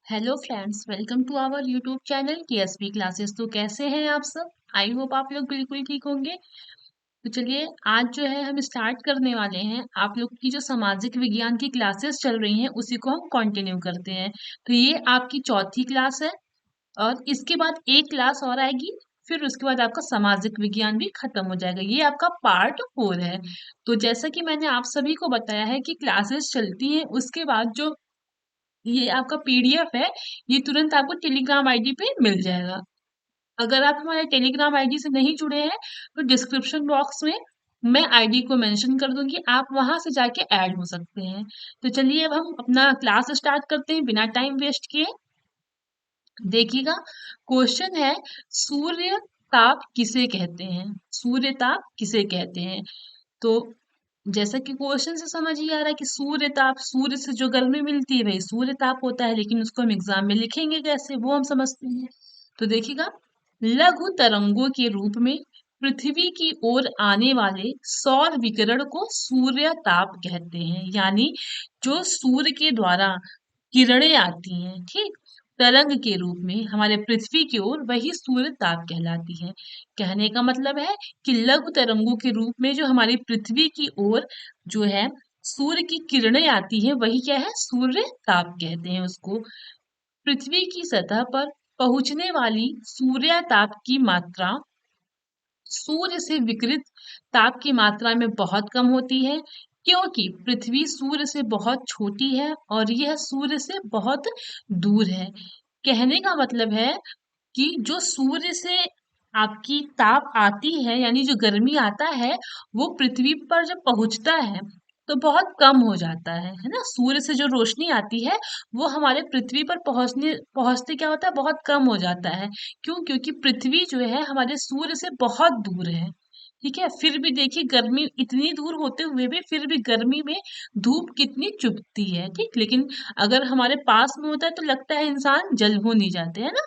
Hello friends, welcome to our YouTube channel KSP classes. तो कैसे हैं आप सब? आई होप आप लोग बिल्कुल ठीक होंगे। तो चलिए, आज जो है हम स्टार्ट करने वाले हैं। आप लोग की जो सामाजिक विज्ञान की क्लासेस चल रही हैं उसी को हम कंटिन्यू करते हैं। तो ये आपकी चौथी क्लास है और इसके बाद एक क्लास और आएगी। फिर उसके बाद आपका सामाजिक विज्ञान भी खत्म हो जाएगा। ये आपका पार्ट 4 है। तो जैसा कि मैंने आप सभी को बताया है कि क्लासेस चलती हैं, उसके बाद जो ये आपका पीडीएफ है, ये तुरंत आपको टेलीग्राम आईडी पे मिल जाएगा। अगर आप हमारे टेलीग्राम आईडी से नहीं जुड़े हैं तो डिस्क्रिप्शन बॉक्स में मैं आईडी को मेंशन कर दूंगी, आप वहां से जाके ऐड हो सकते हैं। तो चलिए, अब हम अपना क्लास स्टार्ट करते हैं बिना टाइम वेस्ट किए। देखिएगा, क्वेश्चन है, सूर्य ताप किसे कहते हैं? सूर्य ताप किसे कहते हैं? तो जैसा कि क्वेश्चन से समझ ही आ रहा है कि सूर्य ताप, सूर्य से जो गर्मी मिलती है वही सूर्य ताप होता है। लेकिन उसको हम एग्जाम में लिखेंगे कैसे, वो हम समझते हैं। तो देखिएगा, लघु तरंगों के रूप में पृथ्वी की ओर आने वाले सौर विकिरण को सूर्य ताप कहते हैं। यानी जो सूर्य के द्वारा किरणें आती हैं, ठीक, तरंग के रूप में हमारे पृथ्वी की ओर, वही सूर्य ताप कहलाती है। कहने का मतलब है कि लघु तरंगों के रूप में जो हमारी पृथ्वी की ओर जो है सूर्य की किरणें आती हैं, वही क्या है, सूर्य ताप कहते हैं उसको। पृथ्वी की सतह पर पहुंचने वाली सूर्य ताप की मात्रा सूर्य से विकिरित ताप की मात्रा में बहुत कम होती है, क्योंकि पृथ्वी सूर्य से बहुत छोटी है और यह सूर्य से बहुत दूर है। कहने का मतलब है कि जो सूर्य से आपकी ताप आती है, यानी जो गर्मी आता है, वो पृथ्वी पर जब पहुंचता है तो बहुत कम हो जाता है ना। सूर्य से जो रोशनी आती है वो हमारे पृथ्वी पर पहुंचने पहुंचते क्या होता है, बहुत कम हो जाता है। क्यों? क्योंकि पृथ्वी जो है हमारे सूर्य से बहुत दूर है। ठीक है, फिर भी देखिए, गर्मी इतनी दूर होते हुए भी फिर भी गर्मी में धूप कितनी चुभती है, ठीक। लेकिन अगर हमारे पास में होता है तो लगता है इंसान जल हो नहीं जाते, है ना।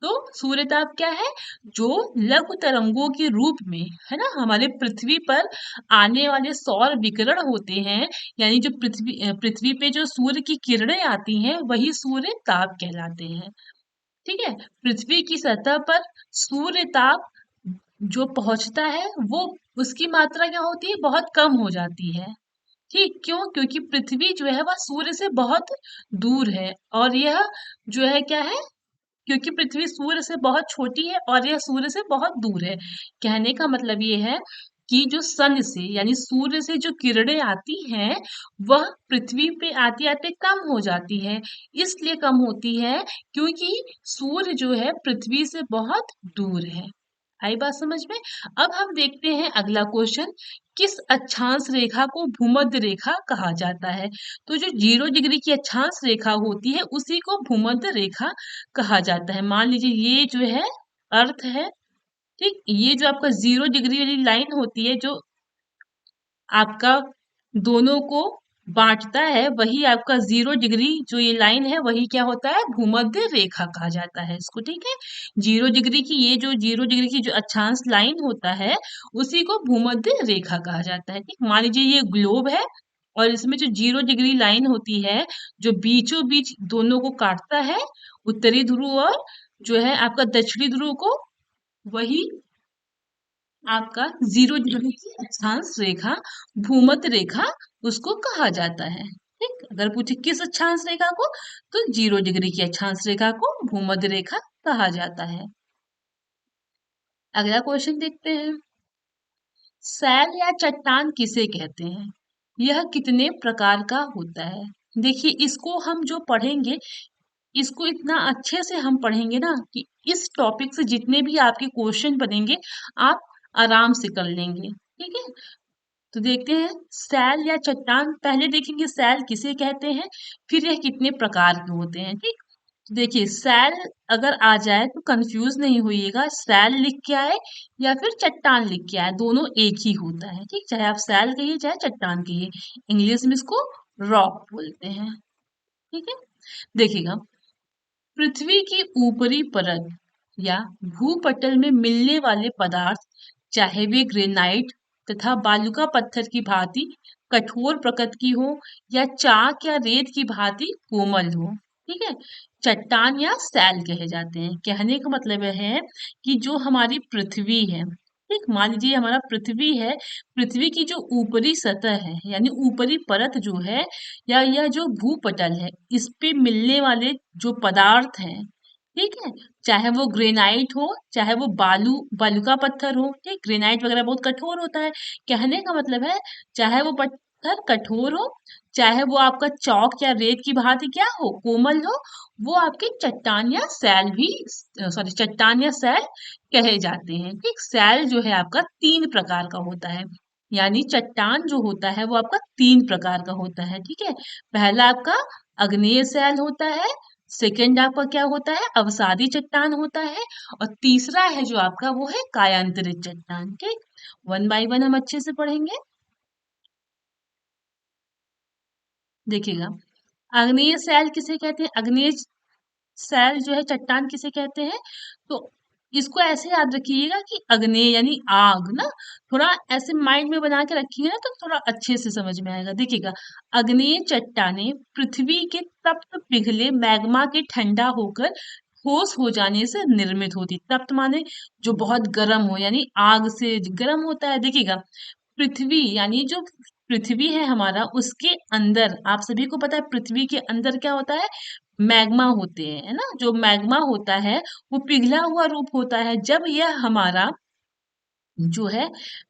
तो सूर्यताप क्या है? जो लघु तरंगों के रूप में, है ना, हमारे पृथ्वी पर आने वाले सौर विकिरण होते हैं। यानी जो पृथ्वी पे जो सूर्य की किरणें आती हैं वही सूर्य ताप कहलाते हैं। ठीक है। पृथ्वी की सतह पर सूर्य ताप जो पहुंचता है वो, उसकी मात्रा क्या होती है, बहुत कम हो जाती है। ठीक, क्यों? क्योंकि पृथ्वी जो है वह सूर्य से बहुत दूर है और यह जो है क्या है, क्योंकि पृथ्वी सूर्य से बहुत छोटी है और यह सूर्य से बहुत दूर है। कहने का मतलब ये है कि जो सन से, यानी सूर्य से जो किरणें आती हैं वह पृथ्वी पे आते आते कम हो जाती है। इसलिए कम होती है क्योंकि सूर्य जो है पृथ्वी से बहुत दूर है। आई बात समझ में? अब हम देखते हैं अगला क्वेश्चन, किस अक्षांश रेखा को भूमध्य रेखा कहा जाता है? तो जो 0 डिग्री की अक्षांश रेखा होती है उसी को भूमध्य रेखा कहा जाता है। मान लीजिए ये जो है अर्थ है, ठीक, ये जो आपका 0 डिग्री वाली लाइन होती है, जो आपका दोनों को बांटता है, वही आपका 0 डिग्री जो ये लाइन है वही क्या होता है, भूमध्य रेखा कहा जाता है इसको, ठीक है। 0 डिग्री की, ये जो 0 डिग्री की जो अक्षांश लाइन होता है उसी को भूमध्य रेखा कहा जाता है, ठीक। मान लीजिए ये ग्लोब है और इसमें जो 0 डिग्री लाइन होती है, जो बीचों बीच दोनों को काटता है, उत्तरी ध्रुव और जो है आपका दक्षिणी ध्रुव को, वही आपका 0 डिग्री की अक्षांश रेखा, भूमध्य रेखा उसको कहा जाता है, ठीक। अगर पूछे किस अक्षांश रेखा को, तो 0 डिग्री की अक्षांश रेखा को भूमध्य रेखा कहा जाता है। अगला क्वेश्चन देखते हैं, सैल या चट्टान किसे कहते हैं? यह कितने प्रकार का होता है? देखिए, इसको हम जो पढ़ेंगे, इसको इतना अच्छे से हम पढ़ेंगे ना कि इस टॉपिक से जितने भी आपके क्वेश्चन बनेंगे आप आराम से कर लेंगे, ठीक है। तो देखते हैं, सैल या चट्टान, पहले देखेंगे सैल किसे कहते हैं, फिर यह कितने प्रकार के होते हैं, ठीक। तो देखिए, सैल अगर आ जाए तो कंफ्यूज नहीं होइएगा, सैल लिख के आए या फिर चट्टान लिख के आए, दोनों एक ही होता है, ठीक। चाहे आप सैल कहिए चाहे चट्टान कहिए, इंग्लिश में इसको रॉक बोलते हैं, ठीक है। देखिएगा, पृथ्वी की ऊपरी परत या भूपटल में मिलने वाले पदार्थ, चाहे वे ग्रेनाइट तथा बालुका पत्थर की भांति कठोर प्रकृति की हो या चाक या रेत की भांति कोमल हो, ठीक है। चट्टान या सैल कहे जाते हैं। कहने का मतलब है कि जो हमारी पृथ्वी है, ठीक, मान लीजिए हमारा पृथ्वी है, पृथ्वी की जो ऊपरी सतह है यानी ऊपरी परत जो है, या यह जो भूपटल है, इस पे मिलने वाले जो पदार्थ हैं, ठीक है, चाहे वो ग्रेनाइट हो, चाहे वो बालू का पत्थर हो, ठीक, ग्रेनाइट वगैरह बहुत कठोर होता है। कहने का मतलब है चाहे वो पत्थर कठोर हो, चाहे वो आपका चौक या रेत की भांति क्या हो, कोमल हो, वो आपके चट्टान या सैल भी, सॉरी, चट्टान या सैल कहे जाते हैं। ठीक, सैल जो है आपका 3 प्रकार का होता है, यानी चट्टान जो होता है वो आपका 3 प्रकार का होता है। ठीक है, पहला आपका अग्नेय सैल होता है, सेकंड आपका क्या होता है, अवसादी चट्टान होता है, और तीसरा है जो आपका वो है कायांतरित चट्टान। ठीक, वन बाय वन हम अच्छे से पढ़ेंगे। देखिएगा, आग्नेय सैल किसे कहते हैं, आग्नेय सैल जो है चट्टान किसे कहते हैं, तो इसको ऐसे याद रखिएगा कि अग्नेय यानी आग ना, थोड़ा ऐसे माइंड में बना के रखिए ना तो थोड़ा अच्छे से समझ में आएगा। देखिएगा, अग्नेय चट्टानें पृथ्वी के तप्त पिघले मैग्मा के ठंडा होकर ठोस हो जाने से निर्मित होती। तप्त माने जो बहुत गर्म हो, यानी आग से गर्म होता है। देखिएगा, पृथ्वी यानी जो पृथ्वी है हमारा, उसके अंदर आप सभी को पता है पृथ्वी के अंदर क्या होता है, मैग्मा होते हैं, है ना। जो मैग्मा होता है वो पिघला हुआ रूप होता है। जब यह हमारा जो है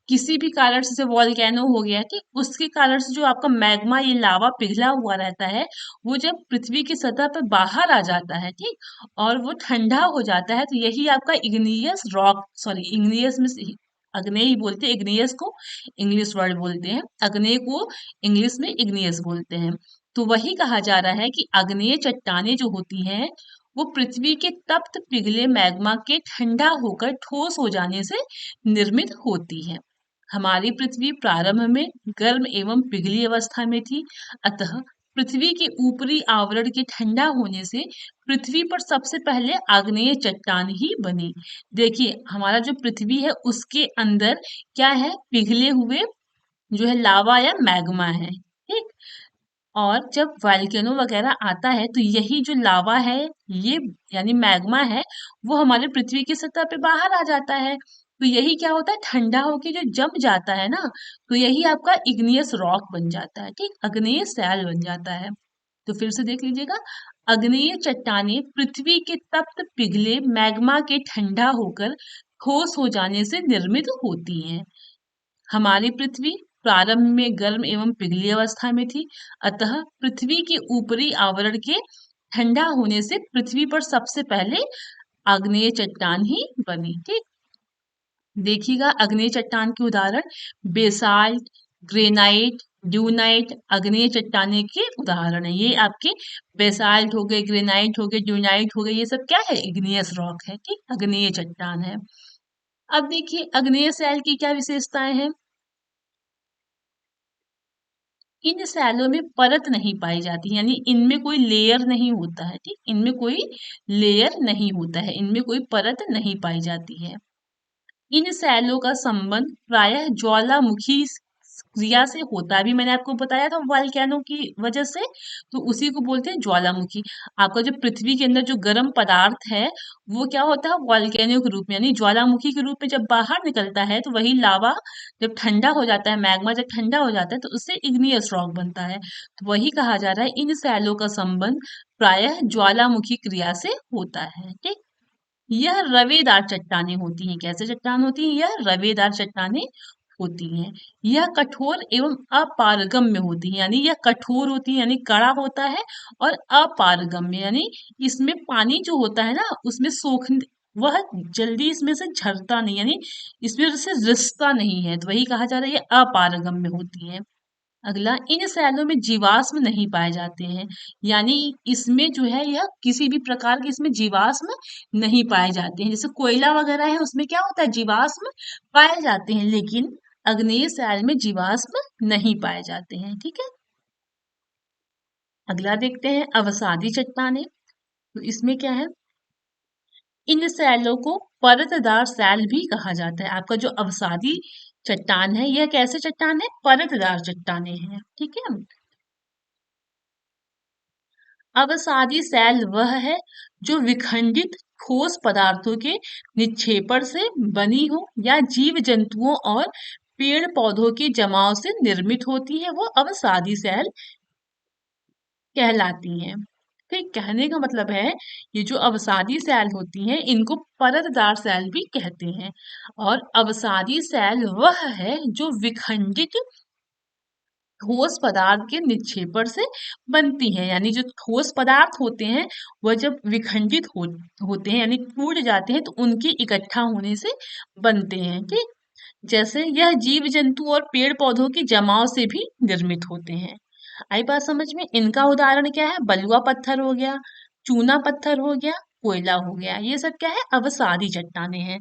किसी भी कारण से, जैसे वॉल्केनो हो गया, ठीक, उसके कारण से जो आपका मैग्मा ये लावा पिघला हुआ रहता है, वो जब पृथ्वी की सतह पर बाहर आ जाता है, ठीक, और वो ठंडा हो जाता है, तो यही आपका इग्नियस रॉक, सॉरी, इग्नियस में अग्नेय ही बोलते हैं, इग्नियस को इंग्लिश वर्ड बोलते हैं, अग्नेय को इंग्लिश में इग्नियस बोलते हैं। तो वही कहा जा रहा है कि आग्नेय चट्टानें जो होती हैं वो पृथ्वी के तप्त पिघले मैग्मा के ठंडा होकर ठोस हो जाने से निर्मित होती है। हमारी पृथ्वी प्रारंभ में गर्म एवं पिघली अवस्था में थी, अतः पृथ्वी के ऊपरी आवरण के ठंडा होने से पृथ्वी पर सबसे पहले आग्नेय चट्टान ही बनी। देखिए, हमारा जो पृथ्वी है उसके अंदर क्या है, पिघले हुए जो है लावा या मैग्मा है, ठीक, और जब वॉल्केनो वगैरह आता है तो यही जो लावा है, ये यानी मैग्मा है, वो हमारे पृथ्वी की सतह पे बाहर आ जाता है। तो यही क्या होता है, ठंडा होके जो जम जाता है ना, तो यही आपका इग्नियस रॉक बन जाता है, ठीक, अग्नेय सैल बन जाता है। तो फिर से देख लीजिएगा, अग्नेय चट्टानें पृथ्वी के तप्त पिघले मैग्मा के ठंडा होकर ठोस हो जाने से निर्मित होती हैं। हमारी पृथ्वी प्रारंभ में गर्म एवं पिघली अवस्था में थी, अतः पृथ्वी के ऊपरी आवरण के ठंडा होने से पृथ्वी पर सबसे पहले आग्नेय चट्टान ही बनी। ठीक, देखिएगा आग्नेय चट्टान के उदाहरण, बेसाल्ट, ग्रेनाइट, ड्यूनाइट आग्नेय चट्टाने के उदाहरण है। ये आपके बेसाल्ट हो गए, ग्रेनाइट हो गए, ड्यूनाइट हो गए, ये सब क्या है, इग्नियस रॉक है, ठीक, आग्नेय चट्टान है। अब देखिए आग्नेय सैल की क्या विशेषताएं हैं। इन सैलों में परत नहीं पाई जाती, यानी इनमें कोई लेयर नहीं होता है, ठीक, इनमें कोई लेयर नहीं होता है, इनमें कोई परत नहीं पाई जाती है। इन सैलों का संबंध प्रायः ज्वालामुखी क्रिया से होता है। अभी मैंने आपको बताया था वॉल्केनो की वजह से, तो उसी को बोलते हैं ज्वालामुखी। आपका जो पृथ्वी के अंदर जो गर्म पदार्थ है वो क्या होता है, वॉल्केनो के रूप में यानी ज्वालामुखी के रूप में जब बाहर निकलता है, तो वही लावा जब ठंडा हो जाता है, मैग्मा जब ठंडा हो जाता है, तो उससे इग्नियस रॉक बनता है। तो वही कहा जा रहा है इन सैलों का संबंध प्रायः ज्वालामुखी क्रिया से होता है। ठीक, यह रवेदार चट्टानें होती हैं। कैसे चट्टान होती हैं, यह रवेदार चट्टानें होती हैं। यह कठोर एवं अपारगम्य होती हैं, यानी यह कठोर होती है यानी कड़ा होता है, और अपारगम्य यानी इसमें पानी जो होता है ना उसमें सोख, वह जल्दी इसमें से झरता नहीं, यानी इसमें से रिसता नहीं है, तो वही कहा जा रहा है ये अपारगम्य होती है। अगला, इन सैलों में जीवाश्म नहीं पाए जाते हैं, यानी इसमें जो है यह किसी भी प्रकार के इसमें जीवाश्म नहीं पाए जाते हैं। जैसे कोयला वगैरह है उसमें क्या होता है, जीवाश्म पाए जाते हैं, लेकिन अग्नेय सैल में जीवाश्म नहीं पाए जाते हैं। ठीक है, अगला देखते हैं अवसादी चट्टानें। तो इसमें क्या है, इन सैलों को परतदार सैल भी कहा जाता है। आपका जो अवसादी चट्टान है यह कैसे चट्टान है, परतदार चट्टाने हैं। ठीक है, अवसादी सेल वह है जो विखंडित ठोस पदार्थों के निक्षेपण से बनी हो या जीव जंतुओं और पेड़ पौधों के जमाव से निर्मित होती है, वो अवसादी सेल कहलाती हैं। ठीक, कहने का मतलब है ये जो अवसादी सेल होती हैं इनको परतदार सेल भी कहते हैं। और अवसादी सेल वह है जो विखंडित ठोस पदार्थ के निक्षेपण से बनती है, यानी जो ठोस पदार्थ होते हैं वह जब विखंडित होते हैं यानी टूट जाते हैं तो उनके इकट्ठा होने से बनते हैं। ठीक, जैसे यह जीव जंतु और पेड़ पौधों के जमाव से भी निर्मित होते हैं। आई बात समझ में? इनका उदाहरण क्या है? बलुआ पत्थर हो गया, चूना पत्थर हो गया, कोयला हो गया, ये सब क्या है? अवसादी चट्टाने हैं।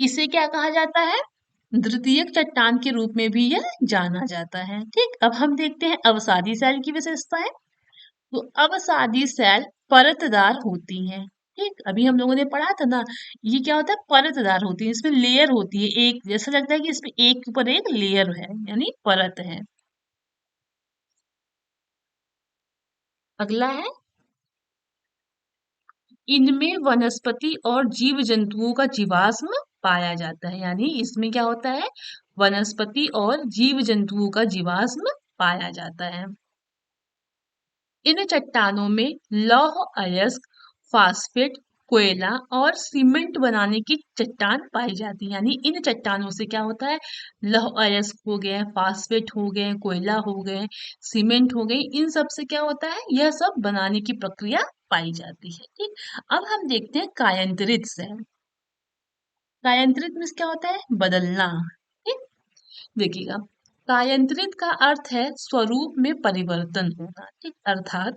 इसे क्या कहा जाता है? द्वितीयक चट्टान के रूप में भी यह जाना जाता है। ठीक, अब हम देखते हैं अवसादी सेल की विशेषताएं। तो अवसादी सेल परतदार होती हैं। ठीक, अभी हम लोगों ने पढ़ा था ना, ये क्या होता है? परतदार होती है, इसमें लेयर होती है, एक जैसा लगता है कि इसमें एक के ऊपर एक लेयर है, यानी परत है। अगला है, इनमें वनस्पति और जीव जंतुओं का जीवाश्म पाया जाता है, यानी इसमें क्या होता है? वनस्पति और जीव जंतुओं का जीवाश्म पाया जाता है। इन चट्टानों में लौह अयस्क, फास्फेट, कोयला और सीमेंट बनाने की चट्टान पाई जाती है, यानी इन चट्टानों से क्या होता है? लौह अयस्क हो गए, फास्फेट हो गए, कोयला हो गए, सीमेंट हो गई, इन सब से क्या होता है? यह सब बनाने की प्रक्रिया पाई जाती है। ठीक, अब हम देखते हैं कायांतरित सेल। कायांतरित मीन्स क्या होता है? बदलना। ठीक, देखिएगा, कायांतरित का अर्थ है स्वरूप में परिवर्तन होना। ठीक, अर्थात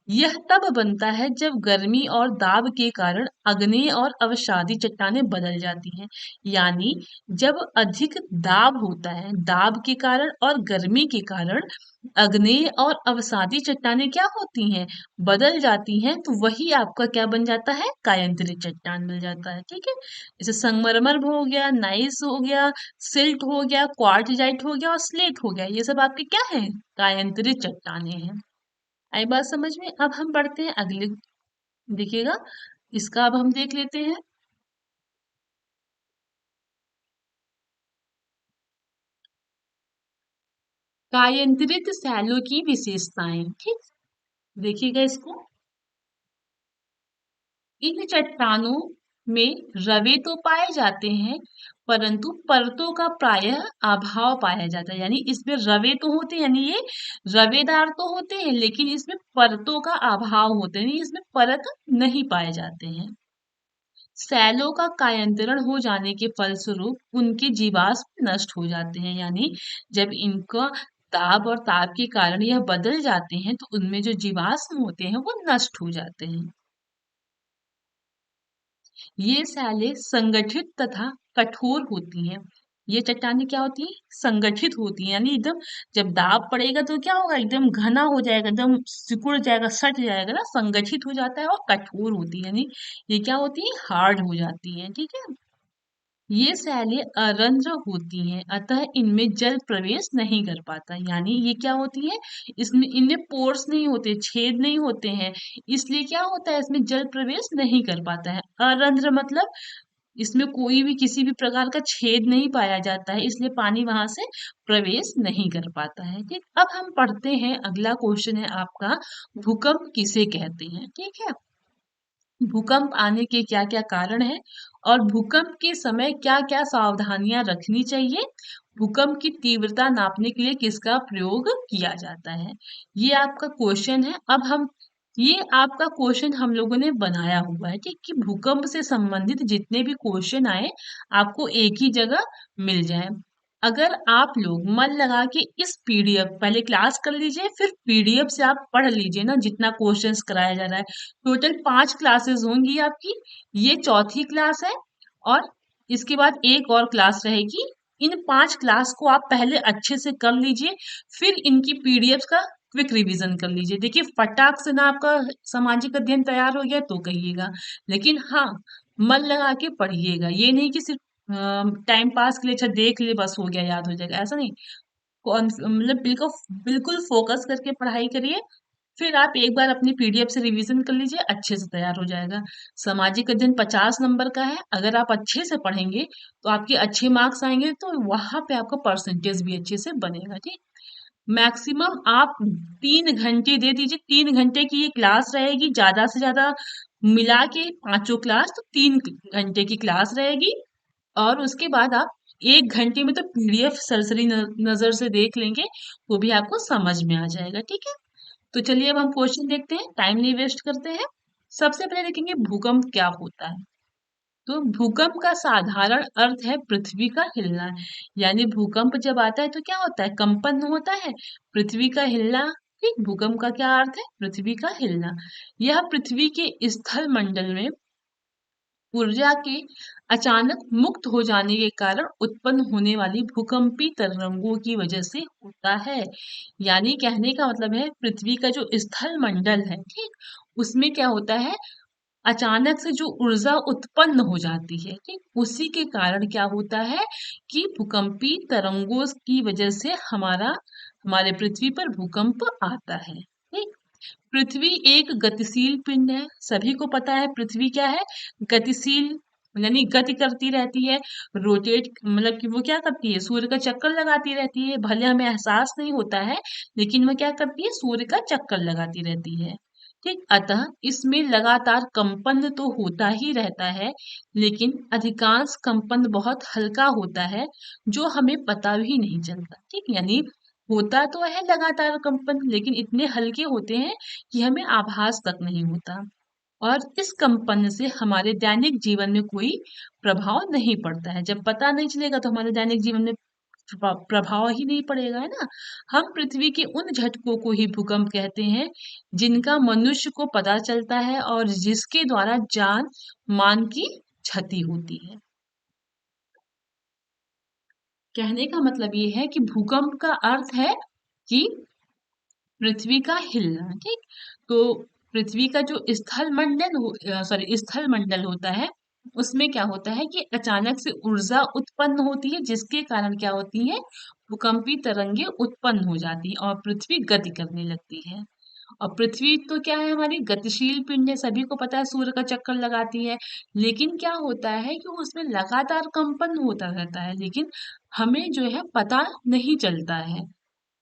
यह तब बनता है जब गर्मी और दाब के कारण अग्नेय और अवसादी चट्टानें बदल जाती हैं। यानी जब अधिक दाब होता है, दाब के कारण और गर्मी के कारण अग्नेय और अवसादी चट्टानें क्या होती हैं? बदल जाती हैं, तो वही आपका क्या बन जाता है? कायांतरित चट्टान बन जाता है। ठीक है, जैसे संगमरमर हो गया, नाइस हो गया, सिल्ट हो गया, क्वार्टजाइट हो गया और स्लेट हो गया, ये सब आपके क्या है? कायांतरित चट्टानें हैं। आई बात समझ में? अब हम बढ़ते हैं अगले, देखिएगा, इसका अब हम देख लेते हैं। कायांतरित सैलों की विशेषताएं। ठीक, देखिएगा इसको, इन चट्टानों में रवे तो पाए जाते हैं परंतु परतों का प्रायः अभाव पाया जाता है, यानी इसमें रवे तो होते हैं, यानी ये रवेदार तो होते हैं लेकिन इसमें परतों का अभाव होता है, यानी इसमें परत नहीं पाए जाते हैं। सैलों का कायांतरण हो जाने के फलस्वरूप उनके जीवाश्म नष्ट हो जाते हैं, यानी जब इनका दाब और ताप के कारण यह बदल जाते हैं तो उनमें जो जीवाश्म होते हैं वो नष्ट हो जाते हैं। ये सैलें संगठित तथा कठोर होती हैं। ये चट्टानें क्या होती हैं? संगठित होती हैं, यानी एकदम जब दाब पड़ेगा तो क्या होगा? एकदम घना हो जाएगा, एकदम सिकुड़ जाएगा, सट जाएगा ना, संगठित हो जाता है। और कठोर होती है, यानी ये क्या होती है? हार्ड हो जाती है। ठीक है, ये सैलें अरंध्र होती हैं, अतः इनमें जल प्रवेश नहीं कर पाता, यानी ये क्या होती है? इसमें इनमें पोर्स नहीं होते, छेद नहीं होते हैं, इसलिए क्या होता है? इसमें जल प्रवेश नहीं कर पाता है। अरंध्र मतलब इसमें कोई भी किसी भी प्रकार का छेद नहीं पाया जाता है, इसलिए पानी वहां से प्रवेश नहीं कर पाता है। ठीक, अब हम पढ़ते हैं, अगला क्वेश्चन है आपका, भूकंप किसे कहते हैं? ठीक है, भूकंप आने के क्या क्या कारण हैं और भूकंप के समय क्या क्या सावधानियां रखनी चाहिए, भूकंप की तीव्रता नापने के लिए किसका प्रयोग किया जाता है, ये आपका क्वेश्चन है। अब हम, ये आपका क्वेश्चन हम लोगों ने बनाया हुआ है, ठीक, कि भूकंप से संबंधित जितने भी क्वेश्चन आए आपको एक ही जगह मिल जाए। अगर आप लोग मन लगा के इस पीडीएफ, पहले क्लास कर लीजिए फिर पीडीएफ से आप पढ़ लीजिए ना, जितना क्वेश्चंस कराया जा रहा है, टोटल 5 क्लासेस होंगी आपकी, ये चौथी क्लास है और इसके बाद एक और क्लास रहेगी। इन 5 क्लास को आप पहले अच्छे से कर लीजिए, फिर इनकी पीडीएफ का क्विक रिवीजन कर लीजिए। देखिए, फटाक से ना आपका सामाजिक अध्ययन तैयार हो गया तो कहिएगा, लेकिन हाँ, मन लगा के पढ़िएगा, ये नहीं कि सिर्फ टाइम पास के लिए अच्छा देख लिए बस हो गया, याद हो जाएगा, ऐसा नहीं। मतलब बिल्कुल बिल्कुल फोकस करके पढ़ाई करिए, फिर आप एक बार अपनी पीडीएफ से रिवीजन कर लीजिए, अच्छे से तैयार हो जाएगा। सामाजिक अध्ययन 50 नंबर का है, अगर आप अच्छे से पढ़ेंगे तो आपके अच्छे मार्क्स आएंगे, तो वहां पे आपका परसेंटेज भी अच्छे से बनेगा। ठीक, मैक्सिमम आप 3 घंटे दे दीजिए, 3 घंटे की ये क्लास रहेगी, ज्यादा से ज्यादा मिला के पांचों क्लास तो 3 घंटे की क्लास रहेगी। और उसके बाद आप 1 घंटे में तो पीडीएफ सरसरी नजर से देख लेंगे, वो भी आपको समझ में आ जाएगा। ठीक है, तो चलिए अब हम क्वेश्चन देखते हैं, टाइम नहीं वेस्ट करते हैं। सबसे पहले देखेंगे भूकंप क्या होता है। तो भूकंप का साधारण अर्थ है पृथ्वी का हिलना। यानी भूकंप जब आता है तो क्या होता है, कंपन होता है, पृथ्वी का हिलना। ठीक, भूकंप का क्या अर्थ है, पृथ्वी का हिलना। यह पृथ्वी के स्थल मंडल में ऊर्जा के अचानक मुक्त हो जाने के कारण उत्पन्न होने वाली भूकंपी तरंगों की वजह से होता है। यानी कहने का मतलब है पृथ्वी का जो स्थल मंडल है, ठीक, उसमें क्या होता है, अचानक से जो ऊर्जा उत्पन्न हो जाती है, ठीक, उसी के कारण क्या होता है कि भूकंपी तरंगों की वजह से हमारे पृथ्वी पर भूकंप आता है। ठीक, पृथ्वी एक गतिशील पिंड है, सभी को पता है पृथ्वी क्या है, गतिशील, यानी गति करती रहती है, रोटेट, मतलब कि वो क्या करती है, सूर्य का चक्कर लगाती रहती है, भले हमें एहसास नहीं होता है, लेकिन वह क्या करती है, सूर्य का चक्कर लगाती रहती है। ठीक, अतः इसमें लगातार कंपन तो होता ही रहता है, लेकिन अधिकांश कंपन बहुत हल्का होता है, जो हमें पता भी नहीं चलता। ठीक, यानी होता तो है लगातार कंपन, लेकिन इतने हल्के होते हैं कि हमें आभास तक नहीं होता। और इस कंपन से हमारे दैनिक जीवन में कोई प्रभाव नहीं पड़ता है। जब पता नहीं चलेगा तो हमारे दैनिक जीवन में प्रभाव ही नहीं पड़ेगा, है ना। हम पृथ्वी के उन झटकों को ही भूकंप कहते हैं जिनका मनुष्य को पता चलता है और जिसके द्वारा जान मान की क्षति होती है। कहने का मतलब ये है कि भूकंप का अर्थ है कि पृथ्वी का हिलना। ठीक, तो पृथ्वी का जो स्थल मंडल सॉरी स्थल मंडल होता है, उसमें क्या होता है कि अचानक से ऊर्जा उत्पन्न होती है, जिसके कारण क्या होती है, भूकंपी तरंगे उत्पन्न हो जाती है और पृथ्वी गति करने लगती है। और पृथ्वी तो क्या है, हमारी गतिशील पिंड है, सभी को पता है, सूर्य का चक्कर लगाती है। लेकिन क्या होता है कि उसमें लगातार कंपन होता रहता है, लेकिन हमें जो है पता नहीं चलता है।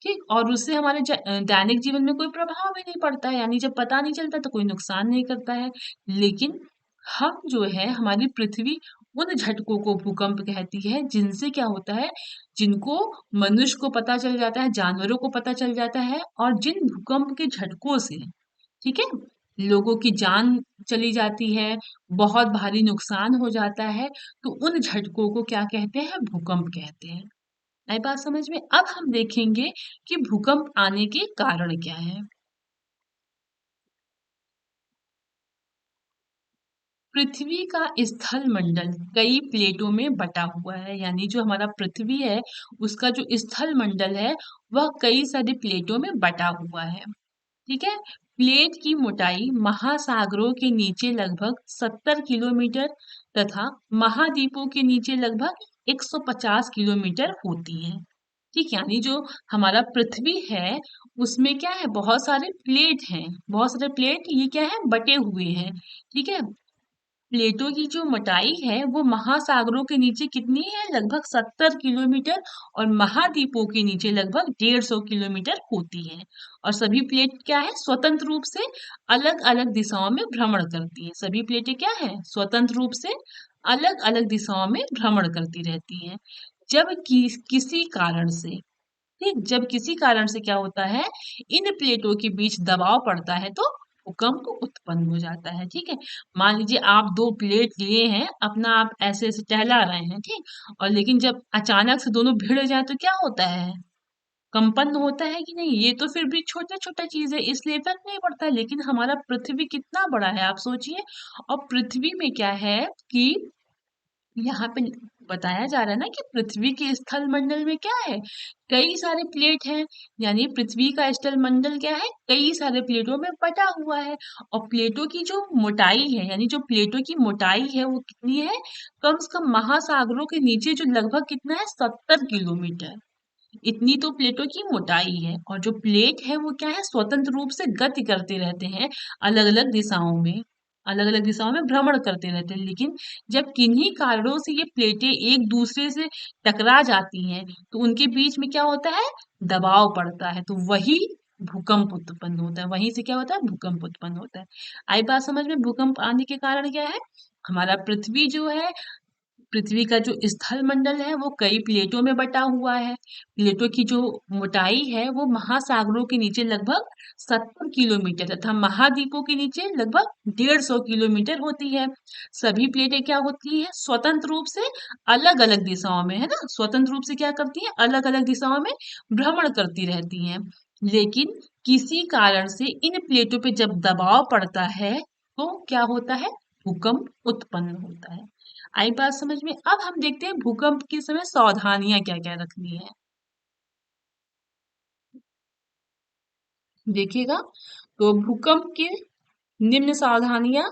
ठीक, और उससे हमारे दैनिक जीवन में कोई प्रभाव भी नहीं पड़ता है, यानी जब पता नहीं चलता तो कोई नुकसान नहीं करता है। लेकिन हम जो है, हमारी पृथ्वी उन झटकों को भूकंप कहती है जिनसे क्या होता है, जिनको मनुष्य को पता चल जाता है, जानवरों को पता चल जाता है, और जिन भूकंप के झटकों से, ठीक है, लोगों की जान चली जाती है, बहुत भारी नुकसान हो जाता है, तो उन झटकों को क्या कहते हैं, भूकंप कहते हैं। आई बात समझ में। अब हम देखेंगे कि भूकंप आने के कारण क्या है। पृथ्वी का स्थल मंडल कई प्लेटों में बटा हुआ है, यानी जो हमारा पृथ्वी है, उसका जो स्थल मंडल है, वह कई सारी प्लेटों में बटा हुआ है। ठीक है, प्लेट की मोटाई महासागरों के नीचे लगभग 70 किलोमीटर तथा महाद्वीपों के नीचे लगभग 150 किलोमीटर होती है। ठीक, यानी जो हमारा पृथ्वी है, उसमें क्या है, बहुत सारे प्लेट हैं, बहुत सारे प्लेट, ये क्या है, बटे हुए हैं। ठीक है, प्लेटों की जो मोटाई है वो महासागरों के नीचे कितनी है, लगभग 70 किलोमीटर, और महाद्वीपों के नीचे लगभग 150 किलोमीटर होती है। और सभी प्लेट क्या है, स्वतंत्र रूप से अलग अलग दिशाओं में भ्रमण करती है। सभी प्लेटें क्या है, स्वतंत्र रूप से अलग अलग दिशाओं में भ्रमण करती रहती हैं। जब किसी कारण से, ठीक, जब किसी कारण से क्या होता है, इन प्लेटों के बीच दबाव पड़ता है तो भूकंप उत्पन्न हो जाता है। ठीक है, मान लीजिए आप दो प्लेट लिए हैं, अपना आप ऐसे ऐसे टहला रहे हैं, ठीक, और लेकिन जब अचानक से दोनों भिड़ जाए तो क्या होता है, कंपन होता है कि नहीं। ये तो फिर भी छोटा छोटा चीज है, इसलिए इफेक्ट नहीं पड़ता है, लेकिन हमारा पृथ्वी कितना बड़ा है, आप सोचिए। और पृथ्वी में क्या है कि यहाँ पे बताया जा रहा है ना कि पृथ्वी के स्थल मंडल में क्या है, कई सारे प्लेट हैं। यानी पृथ्वी का स्थल मंडल क्या है, कई सारे प्लेटों में बटा हुआ है। और प्लेटों की जो मोटाई है, यानी जो प्लेटों की मोटाई है वो कितनी है, कम से कम महासागरों के नीचे जो लगभग कितना है, 70 किलोमीटर। इतनी तो प्लेटों की मोटाई है और जो प्लेट है वो क्या है, स्वतंत्र रूप से गति करते रहते हैं, अलग अलग दिशाओं में, अलग अलग दिशाओं में भ्रमण करते रहते हैं। लेकिन जब किन्हीं कारणों से ये प्लेटें एक दूसरे से टकरा जाती हैं तो उनके बीच में क्या होता है, दबाव पड़ता है, तो वही भूकंप उत्पन्न होता है। वहीं से क्या होता है, भूकंप उत्पन्न होता है। आई बात समझ में? भूकंप आने के कारण क्या है, हमारा पृथ्वी जो है, पृथ्वी का जो स्थल मंडल है वो कई प्लेटों में बटा हुआ है। प्लेटों की जो मोटाई है वो महासागरों के नीचे लगभग 70 किलोमीटर तथा महाद्वीपों के नीचे लगभग 150 किलोमीटर होती है। सभी प्लेटें क्या होती है, स्वतंत्र रूप से अलग अलग दिशाओं में, है ना, स्वतंत्र रूप से क्या करती है, अलग अलग दिशाओं में भ्रमण करती रहती हैं। लेकिन किसी कारण से इन प्लेटों पे जब दबाव पड़ता है तो क्या होता है, भूकंप उत्पन्न होता है। आई बात समझ में? अब हम देखते हैं भूकंप के समय सावधानियां क्या क्या रखनी है। देखिएगा, तो भूकंप के निम्न सावधानियां,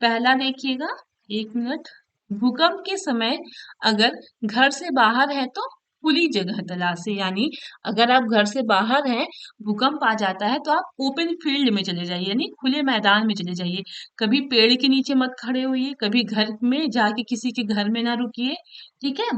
पहला देखिएगा, 1 मिनट। भूकंप के समय अगर घर से बाहर है तो खुली जगह तलाशे, यानी अगर आप घर से बाहर हैं, भूकंप आ जाता है तो आप ओपन फील्ड में चले जाइए, यानी खुले मैदान में चले जाइए। कभी पेड़ के नीचे मत खड़े होइए, कभी घर में जाके किसी के घर में ना रुकिए, ठीक है।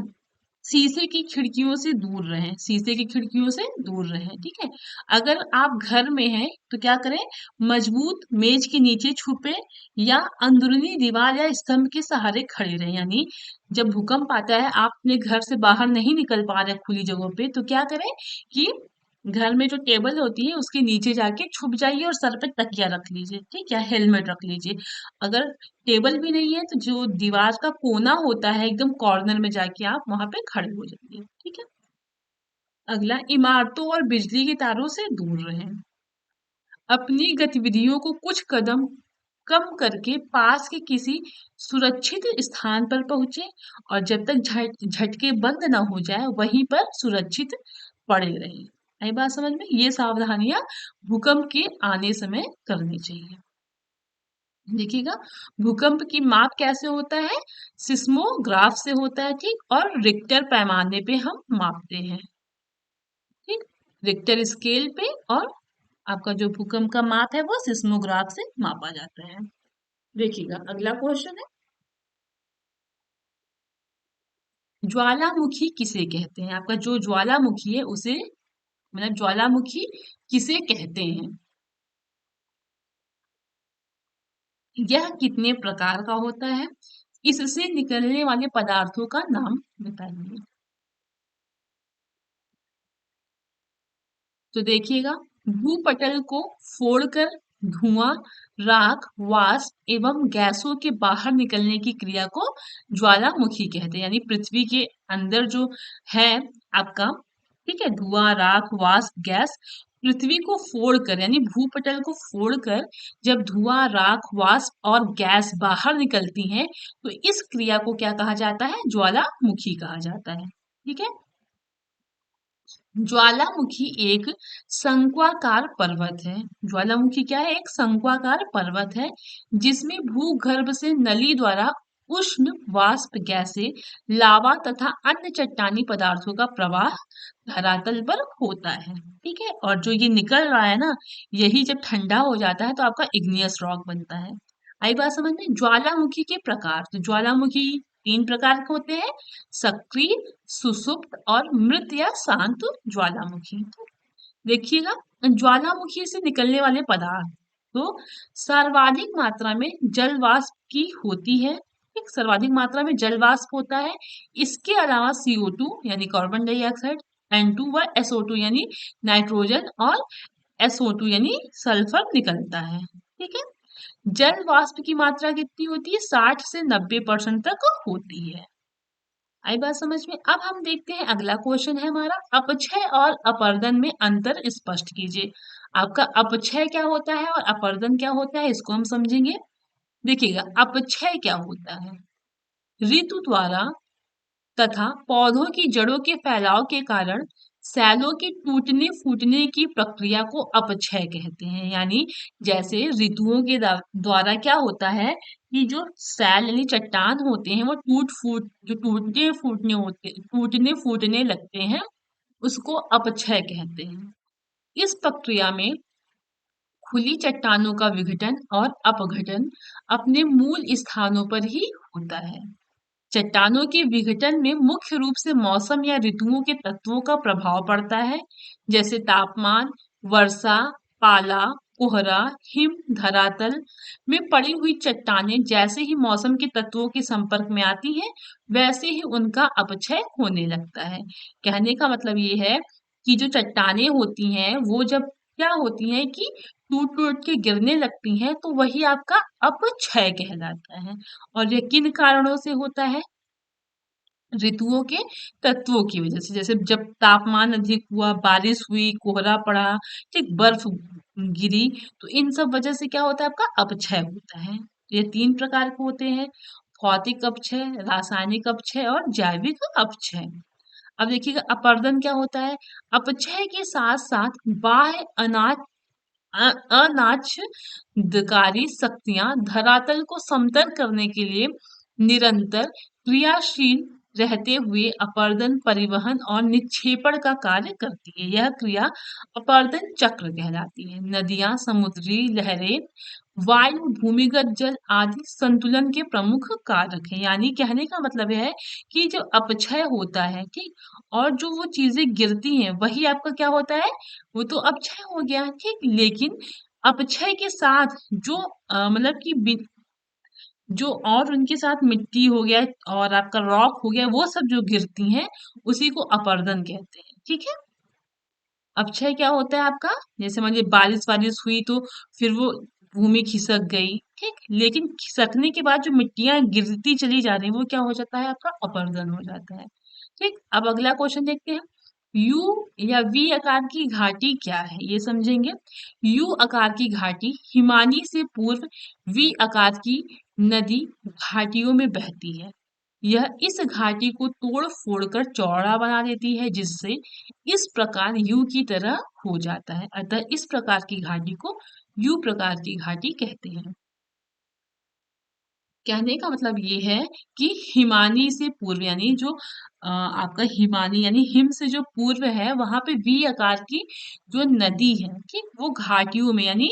शीशे की खिड़कियों से दूर रहें, शीशे की खिड़कियों से दूर रहें, ठीक है। अगर आप घर में हैं तो क्या करें, मजबूत मेज के नीचे छुपे या अंदरूनी दीवार या स्तंभ के सहारे खड़े रहें। यानी जब भूकंप आता है, आप अपने घर से बाहर नहीं निकल पा रहे खुली जगहों पे, तो क्या करें कि घर में जो टेबल होती है उसके नीचे जाके छुप जाइए और सर पे तकिया रख लीजिए, ठीक है, हेलमेट रख लीजिए। अगर टेबल भी नहीं है तो जो दीवार का कोना होता है एकदम कॉर्नर में जाके आप वहां पे खड़े हो जाइए, ठीक है। अगला, इमारतों और बिजली के तारों से दूर रहें। अपनी गतिविधियों को कुछ कदम कम करके पास के किसी सुरक्षित स्थान पर पहुंचे और जब तक झटके बंद ना हो जाए वहीं पर सुरक्षित पड़े रहें। आई बात समझ में? ये सावधानियां भूकंप के आने समय करनी चाहिए। देखिएगा, भूकंप की माप कैसे होता है, सिस्मोग्राफ से होता है, ठीक, और रिक्टर पैमाने पे हम मापते हैं, ठीक, रिक्टर स्केल पे। और आपका जो भूकंप का माप है वो सिस्मोग्राफ से मापा जाता है। देखिएगा, अगला क्वेश्चन है, ज्वालामुखी किसे कहते हैं? आपका जो ज्वालामुखी है उसे, मतलब ज्वालामुखी किसे कहते हैं? यह कितने प्रकार का होता है? इससे निकलने वाले पदार्थों का नाम बताइए। तो देखिएगा, भूपटल को फोड़कर धुआं, राख, वाष्प एवं गैसों के बाहर निकलने की क्रिया को ज्वालामुखी कहते हैं। यानी पृथ्वी के अंदर जो है आपका, ठीक है, धुआं, राख, वाष्प, गैस, पृथ्वी को फोड़कर, यानी भूपटल को फोड़कर जब धुआं, राख, वाष्प और गैस बाहर निकलती हैं तो इस क्रिया को क्या कहा जाता है, ज्वालामुखी कहा जाता है, ठीक है। ज्वालामुखी एक शंक्वाकार पर्वत है। ज्वालामुखी क्या है, एक शंक्वाकार पर्वत है जिसमें भूगर्भ से नली द्वारा उष्ण वाष्प गैसें, लावा तथा अन्य चट्टानी पदार्थों का प्रवाह धरातल पर होता है, ठीक है। और जो ये निकल रहा है ना, यही जब ठंडा हो जाता है तो आपका इग्नियस रॉक बनता है। आई बात समझ में? ज्वालामुखी के प्रकार, तो ज्वालामुखी 3 प्रकार के होते हैं, सक्रिय, सुषुप्त और मृत या शांत ज्वालामुखी। देखिएगा, ज्वालामुखी से निकलने वाले पदार्थ, तो सर्वाधिक मात्रा में जल वाष्प की होती है, एक सर्वाधिक मात्रा में जल वाष्प होता है। इसके अलावा CO2 यानी कार्बन डाइऑक्साइड, N2 व SO2 यानी नाइट्रोजन, और SO2 यानी सल्फर निकलता है, ठीक है। जल वाष्प की मात्रा कितनी होती है, 60 से 90% तक होती है। आई बात समझ में? अब हम देखते हैं, अगला क्वेश्चन है हमारा, अपक्षय और अपरदन में अंतर स्पष्ट कीजिए। आपका अपक्षय क्या होता है और अपरदन क्या होता है, इसको हम समझेंगे। देखिएगा, अपक्षय क्या होता है, ऋतु द्वारा तथा पौधों की जड़ों के फैलाव के कारण सैलों के टूटने फूटने की प्रक्रिया को अपक्षय कहते हैं। यानी जैसे ऋतुओं के द्वारा क्या होता है कि जो सैल यानी चट्टान होते हैं वो टूटने फूटने लगते हैं, उसको अपक्षय कहते हैं। इस प्रक्रिया में खुली चट्टानों का विघटन और अपघटन अपने मूल स्थानों पर ही होता है। चट्टानों के विघटन में मुख्य रूप से मौसम या ऋतुओं के तत्वों का प्रभाव पड़ता है, जैसे तापमान, वर्षा, पाला, कोहरा, हिम, धरातल में पड़ी हुई चट्टानें जैसे ही मौसम के तत्वों के संपर्क में आती हैं, वैसे ही उनका अपक्षय होने लगता है। कहने का मतलब ये है कि जो चट्टानें होती हैं, वो जब क्या होती हैं कि टूट टूट के गिरने लगती हैं, तो वही आपका अपक्षय कहलाता है। और ये किन कारणों से होता है? ऋतुओं के तत्वों की वजह से। जैसे जब तापमान अधिक हुआ, बारिश हुई, कोहरा पड़ा, ठीक, बर्फ गिरी, तो इन सब वजह से क्या होता है? आपका अपक्षय होता है। ये 3 प्रकार के होते हैं, भौतिक अपक्षय, रासायनिक अपक्षय और जैविक अपक्षय। अब देखिएगा अपरदन क्या होता है? अपक्षय के साथ साथ बाह्य अनाच्छादकारी शक्तियां धरातल को समतल करने के लिए निरंतर क्रियाशील रहते हुए अपरदन, परिवहन और निक्षेपण का कार्य करती है। यह क्रिया अपरदन चक्र कहलाती है। नदियां, समुद्री लहरें, वायु, भूमिगत जल आदि संतुलन के प्रमुख कारक हैं। यानी कहने का मतलब है कि जो अपक्षय होता है, ठीक, और जो वो चीजें गिरती हैं, वही आपका क्या होता है? वो तो अपक्षय हो गया, ठीक। लेकिन अपक्षय के साथ जो मतलब कि जो और उनके साथ मिट्टी हो गया और आपका रॉक हो गया, वो सब जो गिरती हैं, उसी को अपरदन कहते हैं, ठीक है। अक्षय क्या होता है आपका? जैसे मान लीजिए बारिश वारिश हुई तो फिर वो भूमि खिसक गई, ठीक, लेकिन खिसकने के बाद जो मिट्टियां गिरती चली जा रही हैं, वो क्या हो जाता है? आपका अपरदन हो जाता है, ठीक। अब अगला क्वेश्चन देखते हैं। यू या वी आकार की घाटी क्या है, ये समझेंगे। यू आकार की घाटी हिमानी से पूर्व वी आकार की नदी घाटियों में बहती है। यह इस घाटी को तोड़ फोड़ कर चौड़ा बना देती है, जिससे इस प्रकार यू की तरह हो जाता है। अतः इस प्रकार की घाटी को यू प्रकार की घाटी कहते हैं। कहने का मतलब ये है कि हिमानी से पूर्व यानी जो आपका हिमानी यानी हिम से जो पूर्व है, वहां पे वी आकार की जो नदी है, ठीक, वो घाटियों में यानी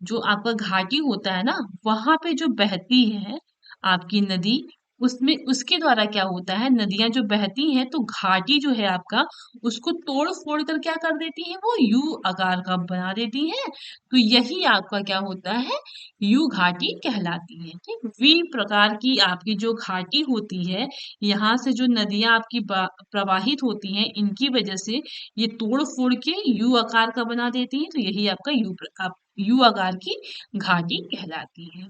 जो आपका घाटी होता है ना, वहां पे जो बहती है आपकी नदी, उसमें उसके द्वारा क्या होता है? नदियां जो बहती हैं, तो घाटी जो है आपका, उसको तोड़ फोड़ कर क्या कर देती है? वो यू आकार का बना देती है। तो यही आपका क्या होता है? यू घाटी कहलाती है, ठीक। वी प्रकार की आपकी जो घाटी होती है, यहाँ से जो नदियां आपकी प्रवाहित होती हैं, इनकी वजह से ये तोड़ फोड़ के यू आकार का बना देती है। तो यही आपका यू आकार की घाटी कहलाती है।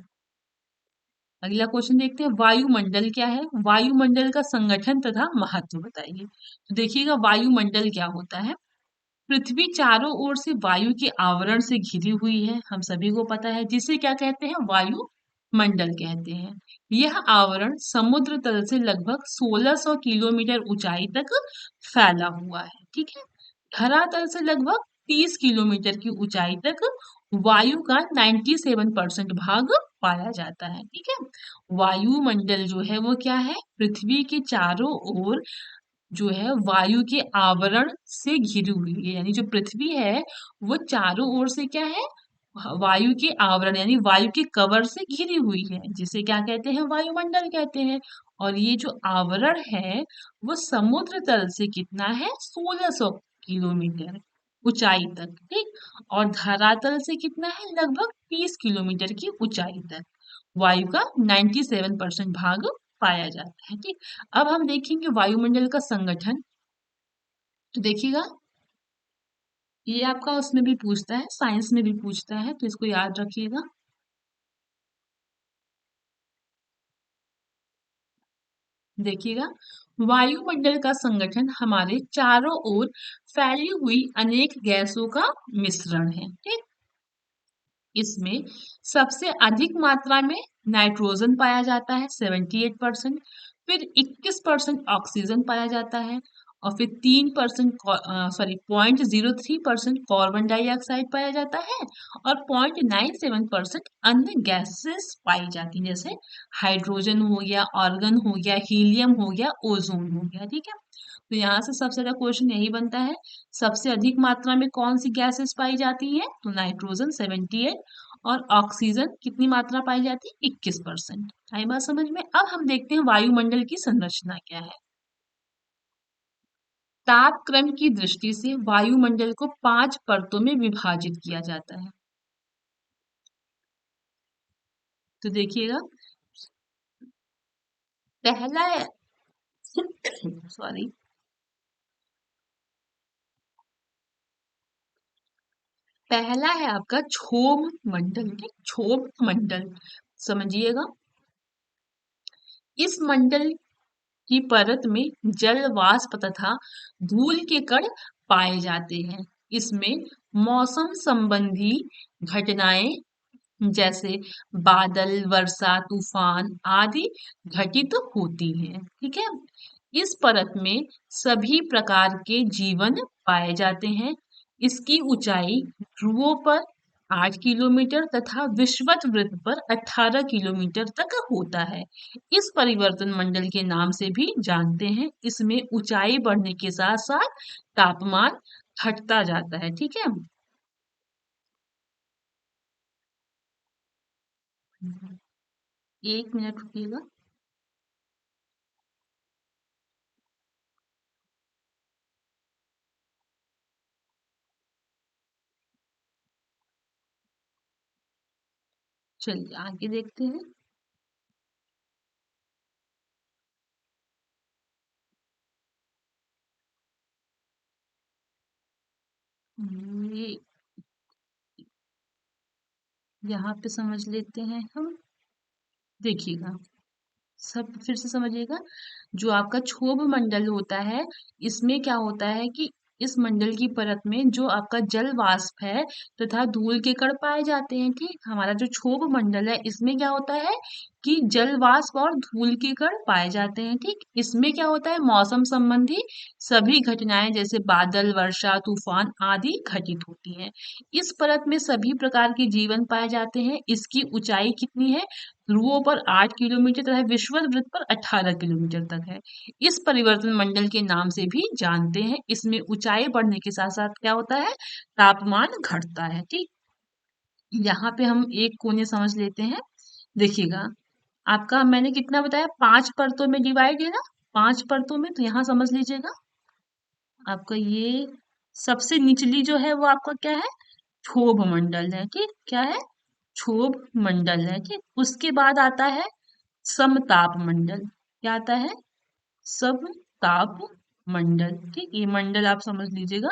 अगला क्वेश्चन देखते हैं, वायुमंडल क्या है? वायुमंडल का संगठन तथा महत्व बताइए। तो देखिएगा वायुमंडल क्या होता है। पृथ्वी चारों ओर से वायु के आवरण से घिरी हुई है, हम सभी को पता है, जिसे क्या कहते हैं? वायु मंडल कहते हैं। यह आवरण समुद्र तल से लगभग 1600 किलोमीटर ऊंचाई तक फैला हुआ है, ठीक है। धरातल से लगभग 30 किलोमीटर की ऊंचाई तक वायु का 97% भाग पाया जाता है, ठीक है। वायुमंडल जो है वो क्या है? पृथ्वी के चारों ओर जो है वायु के आवरण से घिरी हुई है। यानी जो पृथ्वी है, वो चारों ओर से क्या है? वायु के आवरण यानी वायु के कवर से घिरी हुई है, जिसे क्या कहते हैं? वायुमंडल कहते हैं। और ये जो आवरण है, वो समुद्र तल से कितना है? 1600 किलोमीटर ऊंचाई तक, ठीक। और धरातल से कितना है? लगभग 30 किलोमीटर की ऊंचाई तक वायु का 97% भाग पाया जाता है, ठीक। अब हम देखेंगे वायुमंडल का संगठन। तो देखिएगा, ये आपका उसमें भी पूछता है, साइंस में भी पूछता है, तो इसको याद रखिएगा। देखिएगा, वायुमंडल का संगठन हमारे चारों ओर फैली हुई अनेक गैसों का मिश्रण है, ठीक। इसमें सबसे अधिक मात्रा में नाइट्रोजन पाया जाता है 78%, फिर 21% ऑक्सीजन पाया जाता है और फिर 3% सॉरी 0.03% कार्बन डाइऑक्साइड पाया जाता है और 0.97% अन्य गैसेस पाई जाती हैं, जैसे हाइड्रोजन हो गया, ऑर्गन हो गया, हीलियम हो गया, ओजोन हो गया। ठीक है, तो यहाँ से सबसे ज्यादा क्वेश्चन यही बनता है, सबसे अधिक मात्रा में कौन सी गैसेस पाई जाती है? तो नाइट्रोजन 78 और ऑक्सीजन कितनी मात्रा पाई जाती है? 21%। आई बात समझ में? अब हम देखते हैं वायुमंडल की संरचना क्या है। तापक्रम की दृष्टि से वायुमंडल को 5 परतों में विभाजित किया जाता है। तो देखिएगा, पहला है सॉरी, पहला है आपका क्षोभ मंडल। ठीक, क्षोभ मंडल समझिएगा, इस मंडल की परत में जल वाष्प तथा धूल के कण पाए जाते हैं। इसमें मौसम संबंधी घटनाएं जैसे बादल, वर्षा, तूफान आदि घटित होती हैं। ठीक है, इस परत में सभी प्रकार के जीवन पाए जाते हैं। इसकी ऊंचाई ध्रुवों पर 8 किलोमीटर तथा विषुवत वृत्त पर 18 किलोमीटर तक होता है। इस परिवर्तन मंडल के नाम से भी जानते हैं। इसमें ऊंचाई बढ़ने के साथ साथ तापमान घटता जाता है। ठीक है, 1 मिनट रुकिएगा। चलिए आगे देखते हैं। ये यहाँ पे समझ लेते हैं हम। देखिएगा, सब फिर से समझिएगा, जो आपका क्षोभ मंडल होता है, इसमें क्या होता है कि इस मंडल की परत में जो आपका जल वाष्प है तथा धूल के कण पाए जाते हैं। ठीक, हमारा जो क्षोभ मंडल है इसमें क्या होता है कि जल वाष्प और धूल के कण पाए जाते हैं। ठीक, इसमें क्या होता है, मौसम संबंधी सभी घटनाएं जैसे बादल, वर्षा, तूफान आदि घटित होती हैं। इस परत में सभी प्रकार के जीवन पाए जाते हैं। इसकी ऊंचाई कितनी है? ध्रुवों पर 8 किलोमीटर तथा विषुवत वृत्त पर 18 किलोमीटर तक है। इस परिवर्तन मंडल के नाम से भी जानते हैं। इसमें ऊंचाई बढ़ने के साथ साथ क्या होता है, तापमान घटता है। ठीक, यहाँ पे हम एक कोने समझ लेते हैं। देखिएगा, आपका मैंने कितना बताया, 5 परतों में डिवाइड है ना, 5 परतों में, तो यहाँ समझ लीजिएगा, आपका ये सबसे निचली जो है वो आपका क्या है, क्षोभ मंडल है। ठीक, क्या है, क्षोभ मंडल है। ठीक, उसके बाद आता है समताप मंडल। क्या आता है? समताप मंडल। ठीक, ये मंडल आप समझ लीजिएगा।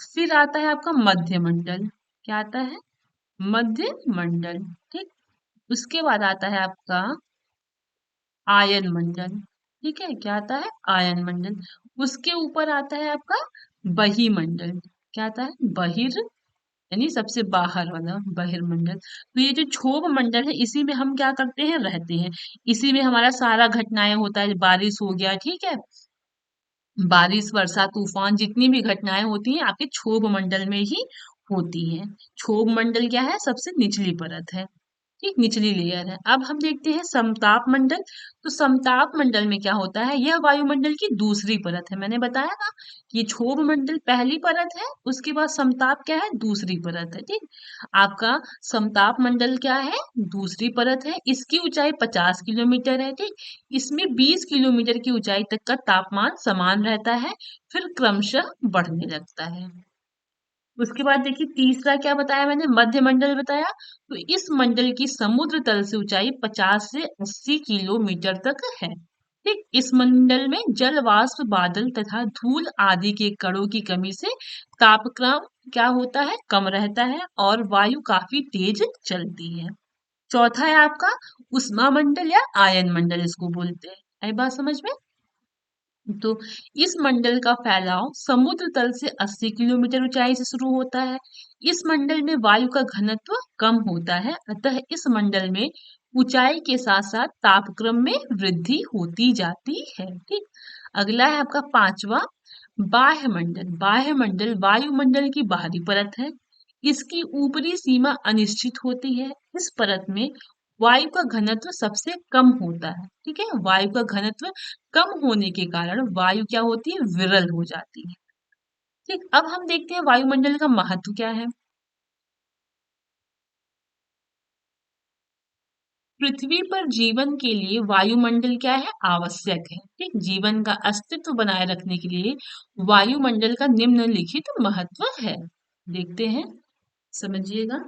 फिर आता है आपका मध्य मंडल। क्या आता है? मध्य मंडल। ठीक, उसके बाद आता है आपका आयन मंडल। ठीक है, क्या आता है? आयन मंडल। उसके ऊपर आता है आपका बहिमंडल। क्या आता है? बहिर, यानी सबसे बाहर वाला बहिर्मंडल। तो ये जो क्षोभ मंडल है, इसी में हम क्या करते हैं, रहते हैं। इसी में हमारा सारा घटनाएं होता है, बारिश हो गया, ठीक है, बारिश, वर्षा, तूफान, जितनी भी घटनाएं होती हैं आपके क्षोभ मंडल में ही होती हैं। क्षोभ मंडल क्या है? सबसे निचली परत है। ठीक, निचली लेयर है। अब हम देखते हैं समताप मंडल। तो समताप मंडल में क्या होता है, यह वायुमंडल की दूसरी परत है। मैंने बताया ना कि क्षोभ मंडल पहली परत है, उसके बाद समताप क्या है, दूसरी परत है। ठीक, आपका समताप मंडल क्या है, दूसरी परत है। इसकी ऊंचाई 50 किलोमीटर है। ठीक, इसमें 20 किलोमीटर की ऊंचाई तक का तापमान समान रहता है, फिर क्रमशः बढ़ने लगता है। उसके बाद देखिए, तीसरा क्या बताया मैंने, मध्य मंडल बताया। तो इस मंडल की समुद्र तल से ऊंचाई 50 से 80 किलोमीटर तक है। ठीक, इस मंडल में जल वाष्प, बादल तथा धूल आदि के कणों की कमी से तापक्रम क्या होता है, कम रहता है और वायु काफी तेज चलती है। चौथा है आपका उष्मा मंडल या आयन मंडल, इसको बोलते हैं। आई बात समझ में? तो इस मंडल का फैलाव समुद्र तल से 80 किलोमीटर ऊंचाई से शुरू होता है। इस मंडल में वायु का घनत्व कम होता है, अतः इस मंडल में ऊंचाई के साथ साथ तापक्रम में वृद्धि होती जाती है। ठीक, अगला है आपका पांचवा, बाह्यमंडल। बाह्यमंडल वायुमंडल की बाहरी परत है। इसकी ऊपरी सीमा अनिश्चित होती है। इस परत में वायु का घनत्व सबसे कम होता है। ठीक है, वायु का घनत्व कम होने के कारण वायु क्या होती है, विरल हो जाती है। ठीक, अब हम देखते हैं वायुमंडल का महत्व क्या है। पृथ्वी पर जीवन के लिए वायुमंडल क्या है, आवश्यक है। ठीक, जीवन का अस्तित्व बनाए रखने के लिए वायुमंडल का निम्नलिखित महत्व है। देखते हैं, समझिएगा।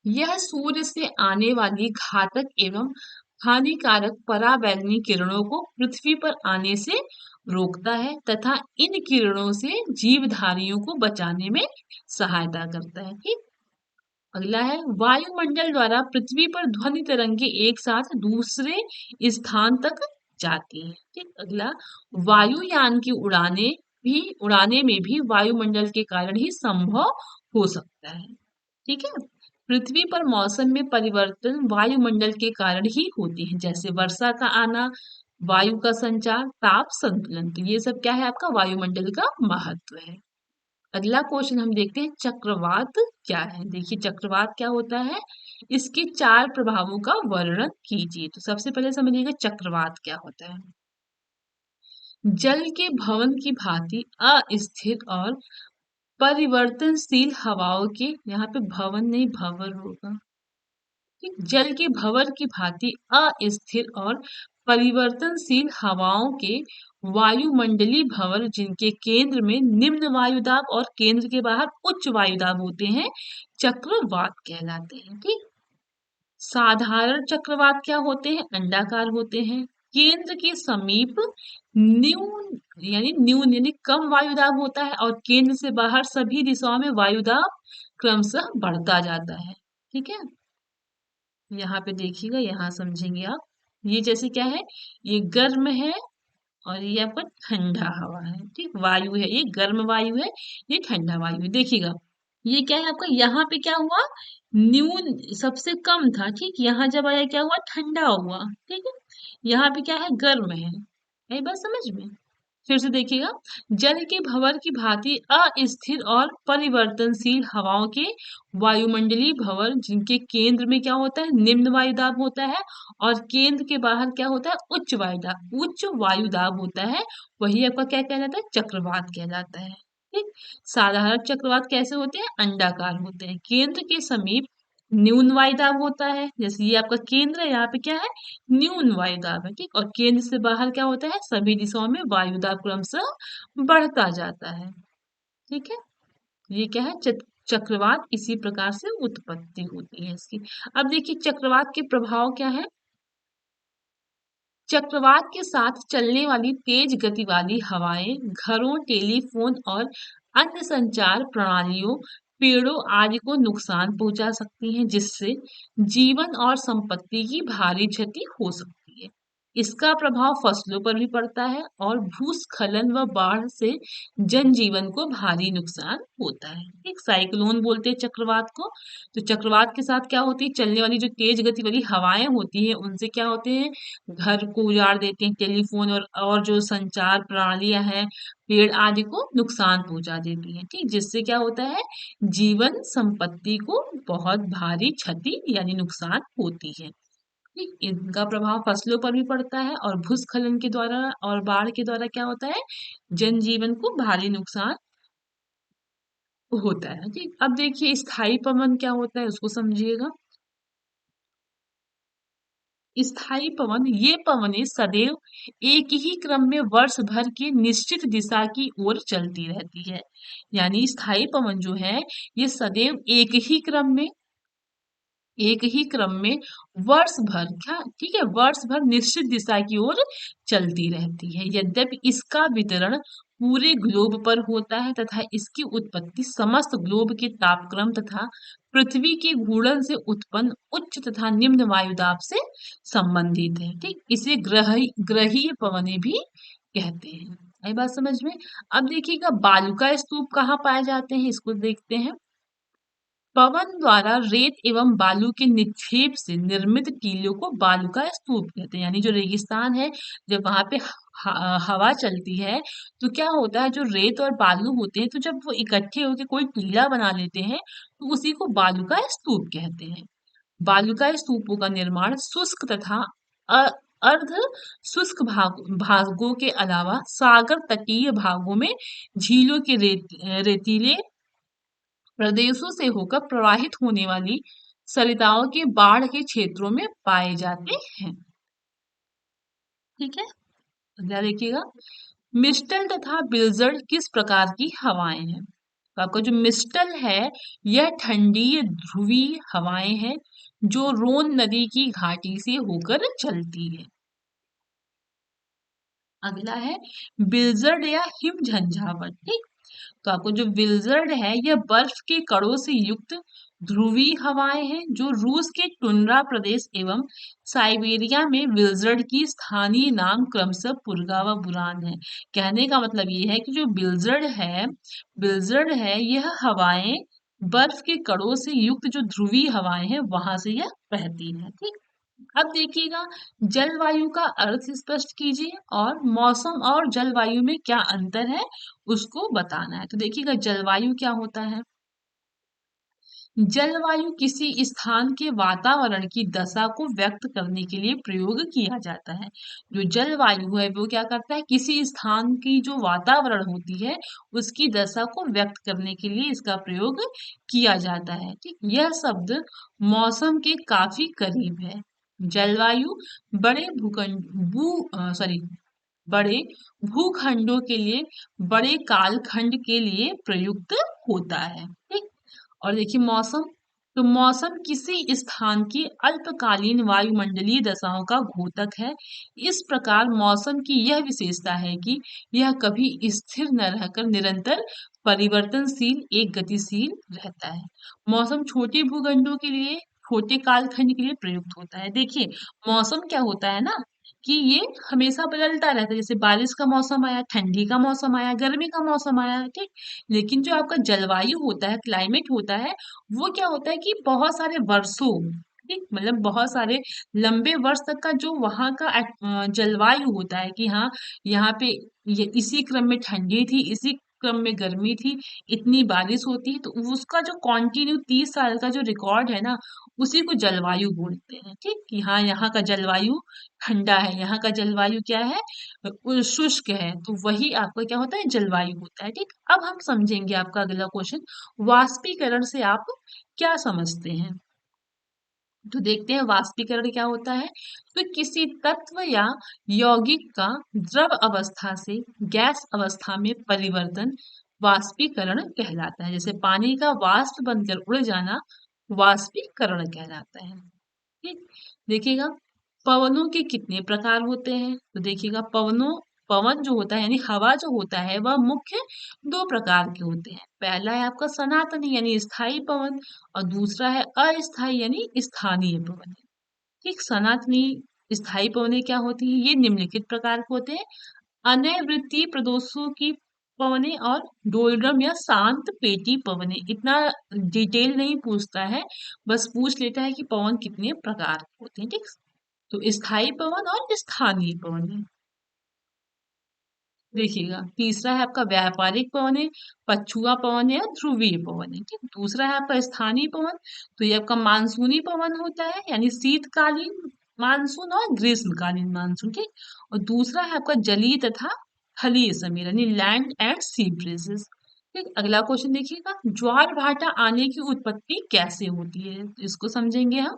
यह सूर्य से आने वाली घातक एवं हानिकारक पराबैंगनी किरणों को पृथ्वी पर आने से रोकता है तथा इन किरणों से जीवधारियों को बचाने में सहायता करता है। ठीक, अगला है, वायुमंडल द्वारा पृथ्वी पर ध्वनि तरंगे एक साथ दूसरे स्थान तक जाती हैं। ठीक, अगला, वायुयान की उड़ाने में भी वायुमंडल के कारण ही संभव हो सकता है। ठीक है, पृथ्वी पर मौसम में परिवर्तन वायुमंडल के कारण ही होते हैं, जैसे वर्षा का आना, वायु का संचार, ताप संतुलन। तो ये सब क्या है, आपका वायुमंडल का महत्व है। अगला क्वेश्चन हम देखते हैं, चक्रवात क्या है। देखिए, चक्रवात क्या होता है, इसके चार प्रभावों का वर्णन कीजिए। तो सबसे पहले समझिएगा चक्रवात क्या होता है। जल के भवन की भांति अस्थिर और परिवर्तनशील हवाओं के, यहाँ पे भवन नहीं भंवर होगा, ठीक, जल के भंवर की भांति अस्थिर और परिवर्तनशील हवाओं के वायुमंडलीय भंवर, जिनके केंद्र में निम्न वायुदाब और केंद्र के बाहर उच्च वायुदाब होते हैं, चक्रवात कहलाते हैं। ठीक, साधारण चक्रवात क्या होते हैं, अंडाकार होते हैं। केंद्र के समीप न्यून यानी कम वायुदाब होता है और केंद्र से बाहर सभी दिशाओं में वायुदाब क्रमशः बढ़ता जाता है। ठीक है, यहाँ पे देखिएगा, यहाँ समझेंगे आप। ये जैसे क्या है, ये गर्म है और ये आपका ठंडा हवा है। ठीक, वायु है, ये गर्म वायु है, ये ठंडा वायु है। देखिएगा, ये क्या है आपका, यहाँ पे क्या हुआ, न्यून सबसे कम था। ठीक, यहाँ जब आया क्या हुआ, ठंडा हुआ। ठीक है, यहाँ पे क्या है, गर्म है। यही बात समझ में। फिर से देखिएगा, जल के भंवर की भांति अस्थिर और परिवर्तनशील हवाओं के वायुमंडलीय भंवर, जिनके केंद्र में क्या होता है, निम्न वायुदाब होता है और केंद्र के बाहर क्या होता है, उच्च वायुदाब होता है, वही आपका क्या कहलाता है, चक्रवात कहलाता है। ठीक, साधारण चक्रवात कैसे होते हैं, अंडाकार होते हैं। केंद्र के समीप न्यून वायुदाब होता है, जैसे ये आपका केंद्र है, यहाँ पे क्या है, न्यून वायुदाब है। ठीक, और केंद्र से बाहर क्या होता है, सभी दिशाओं में वायुदाब क्रमशः बढ़ता जाता है। ठीक है, ये क्या है, चक्रवात इसी प्रकार से उत्पत्ति होती है इसकी। अब देखिए, चक्रवात के प्रभाव क्या है। चक्रवात के साथ चलने वाली तेज गति वाली हवाएं घरों, टेलीफोन और अन्य संचार प्रणालियों, पेड़ों आदि को नुकसान पहुंचा सकती हैं, जिससे जीवन और संपत्ति की भारी क्षति हो सकती है। इसका प्रभाव फसलों पर भी पड़ता है और भूस्खलन व बाढ़ से जनजीवन को भारी नुकसान होता है। एक साइक्लोन बोलते हैं चक्रवात को। तो चक्रवात के साथ क्या होती है, चलने वाली जो तेज गति वाली हवाएं होती है, उनसे क्या होते हैं, घर को उजाड़ देते हैं, टेलीफोन और जो संचार प्रणालियां हैं, पेड़ आदि को नुकसान पहुंचा देती हैं। ठीक, जिससे क्या होता है, जीवन संपत्ति को बहुत भारी क्षति यानी नुकसान होती है। ठीक, इनका प्रभाव फसलों पर भी पड़ता है और भूस्खलन के द्वारा और बाढ़ के द्वारा क्या होता है, जनजीवन को भारी नुकसान होता है। ठीक, अब देखिए स्थायी पवन क्या होता है, उसको समझिएगा। स्थायी पवन, ये पवनें सदैव एक ही क्रम में वर्ष भर की निश्चित दिशा की ओर चलती रहती है। यानी स्थायी पवन जो है, ये सदैव एक ही क्रम में वर्ष भर, क्या ठीक है, वर्ष भर निश्चित दिशा की ओर चलती रहती है। यद्यपि इसका वितरण पूरे ग्लोब पर होता है तथा इसकी उत्पत्ति समस्त ग्लोब के तापक्रम तथा पृथ्वी के घूर्णन से उत्पन्न उच्च तथा निम्न वायुदाब से संबंधित है। ठीक, इसे ग्रहीय पवनें भी कहते हैं। आई बात समझ में। अब देखिएगा, बालू का स्तूप कहाँ पाए जाते हैं, इसको देखते हैं। पवन द्वारा रेत एवं बालू के निक्षेप से निर्मित टीलों को बालू का स्तूप कहते हैं। यानी जो रेगिस्तान है, जब वहां पे हवा चलती है तो क्या होता है, जो रेत और बालू होते हैं तो जब वो इकट्ठे होकर कोई टीला बना लेते हैं तो उसी को बालू का स्तूप कहते हैं। बालू का स्तूपों का निर्माण शुष्क तथा अ- अर्ध शुष्क भागों के अलावा सागर तटीय भागों में झीलों के रेतीले प्रदेशों से होकर प्रवाहित होने वाली सरिताओं के बाढ़ के क्षेत्रों में पाए जाते हैं। ठीक है, अगला देखिएगा, मिस्टल तथा बिल्जर्ड किस प्रकार की हवाएं हैं। तो आपका जो मिस्टल है यह ठंडी ध्रुवीय हवाएं हैं जो रोन नदी की घाटी से होकर चलती है। अगला है बिल्जर्ड या हिम झंझावत। ठीक, तो आपको जो विल्जर्ड है यह बर्फ के कणों से युक्त ध्रुवीय हवाएं हैं जो रूस के टुंड्रा प्रदेश एवं साइबेरिया में विल्जर्ड की स्थानीय नाम क्रमशः पुरगा व बुरान है। कहने का मतलब ये है कि जो बिल्जर्ड है यह हवाएं बर्फ के कणों से युक्त जो ध्रुवीय हवाएं हैं वहां से यह बहती है। ठीक, अब देखिएगा, जलवायु का अर्थ स्पष्ट कीजिए और मौसम और जलवायु में क्या अंतर है उसको बताना है। तो देखिएगा, जलवायु क्या होता है। जलवायु किसी स्थान के वातावरण की दशा को व्यक्त करने के लिए प्रयोग किया जाता है। जो जलवायु है वो क्या करता है, किसी स्थान की जो वातावरण होती है उसकी दशा को व्यक्त करने के लिए इसका प्रयोग किया जाता है। ठीक, यह शब्द मौसम के काफी करीब है। जलवायु बड़े भूखंड भू सॉरी बड़े भूखंडों के लिए, बड़े कालखंड के लिए प्रयुक्त होता है। ठीक, और देखिए मौसम, तो मौसम किसी स्थान की अल्पकालीन वायुमंडलीय दशाओं का घोतक है। इस प्रकार मौसम की यह विशेषता है कि यह कभी स्थिर न रहकर निरंतर परिवर्तनशील एक गतिशील रहता है। मौसम छोटे भूखंडों के लिए, छोटे कालखंड के लिए प्रयुक्त होता है। देखिए, मौसम क्या होता है ना कि ये हमेशा बदलता रहता है। जैसे बारिश का मौसम आया, ठंडी का मौसम आया, गर्मी का मौसम आया। ठीक, लेकिन जो आपका जलवायु होता है, क्लाइमेट होता है, वो क्या होता है कि बहुत सारे वर्षों, ठीक, मतलब बहुत सारे लंबे वर्ष तक का जो वहाँ का जलवायु होता है कि हाँ, यहाँ पे ये इसी क्रम में ठंडी थी, इसी क्रम में गर्मी थी, इतनी बारिश होती है, तो उसका जो कंटिन्यू 30 साल का जो रिकॉर्ड है ना, उसी को जलवायु बोलते हैं। ठीक, कि हाँ, यहाँ का जलवायु ठंडा है, यहाँ का जलवायु क्या है, शुष्क है, तो वही आपका क्या होता है, जलवायु होता है। ठीक, अब हम समझेंगे आपका अगला क्वेश्चन, वाष्पीकरण से आप क्या समझते हैं। तो देखते हैं वाष्पीकरण क्या होता है। तो किसी तत्व या यौगिक का द्रव अवस्था से गैस अवस्था में परिवर्तन वाष्पीकरण कहलाता है। जैसे पानी का वाष्प बनकर उड़ जाना वाष्पीकरण कहलाता है। ठीक, देखिएगा, पवनों के कितने प्रकार होते हैं। तो देखिएगा, पवन जो होता है यानी हवा जो होता है वह मुख्य दो प्रकार के होते हैं। पहला है आपका सनातनी यानी स्थायी पवन, और दूसरा है अस्थायी यानी स्थानीय पवन। ठीक, सनातनी स्थायी पवनें क्या होती है, ये निम्नलिखित प्रकार के होते हैं। अनिवृत्तीय प्रदेशों की पवनें और डोलड्रम या शांत पेटी पवनें। इतना डिटेल नहीं पूछता है, बस पूछ लेता है कि पवन कितने प्रकार के होते हैं। ठीक, तो स्थायी पवन और स्थानीय पवन। देखिएगा, तीसरा है आपका व्यापारिक पवन है, पछुआ पवन है और ध्रुवीय पवन है। ठीक, दूसरा है आपका स्थानीय पवन, तो ये आपका मानसूनी पवन होता है यानी शीतकालीन मानसून और ग्रीष्मकालीन मानसून। ठीक, और दूसरा है आपका जलीय तथा थलीय समीर यानी लैंड एंड सी ब्रीजेस। ठीक, अगला क्वेश्चन देखिएगा, ज्वार भाटा आने की उत्पत्ति कैसे होती है, तो इसको समझेंगे हम।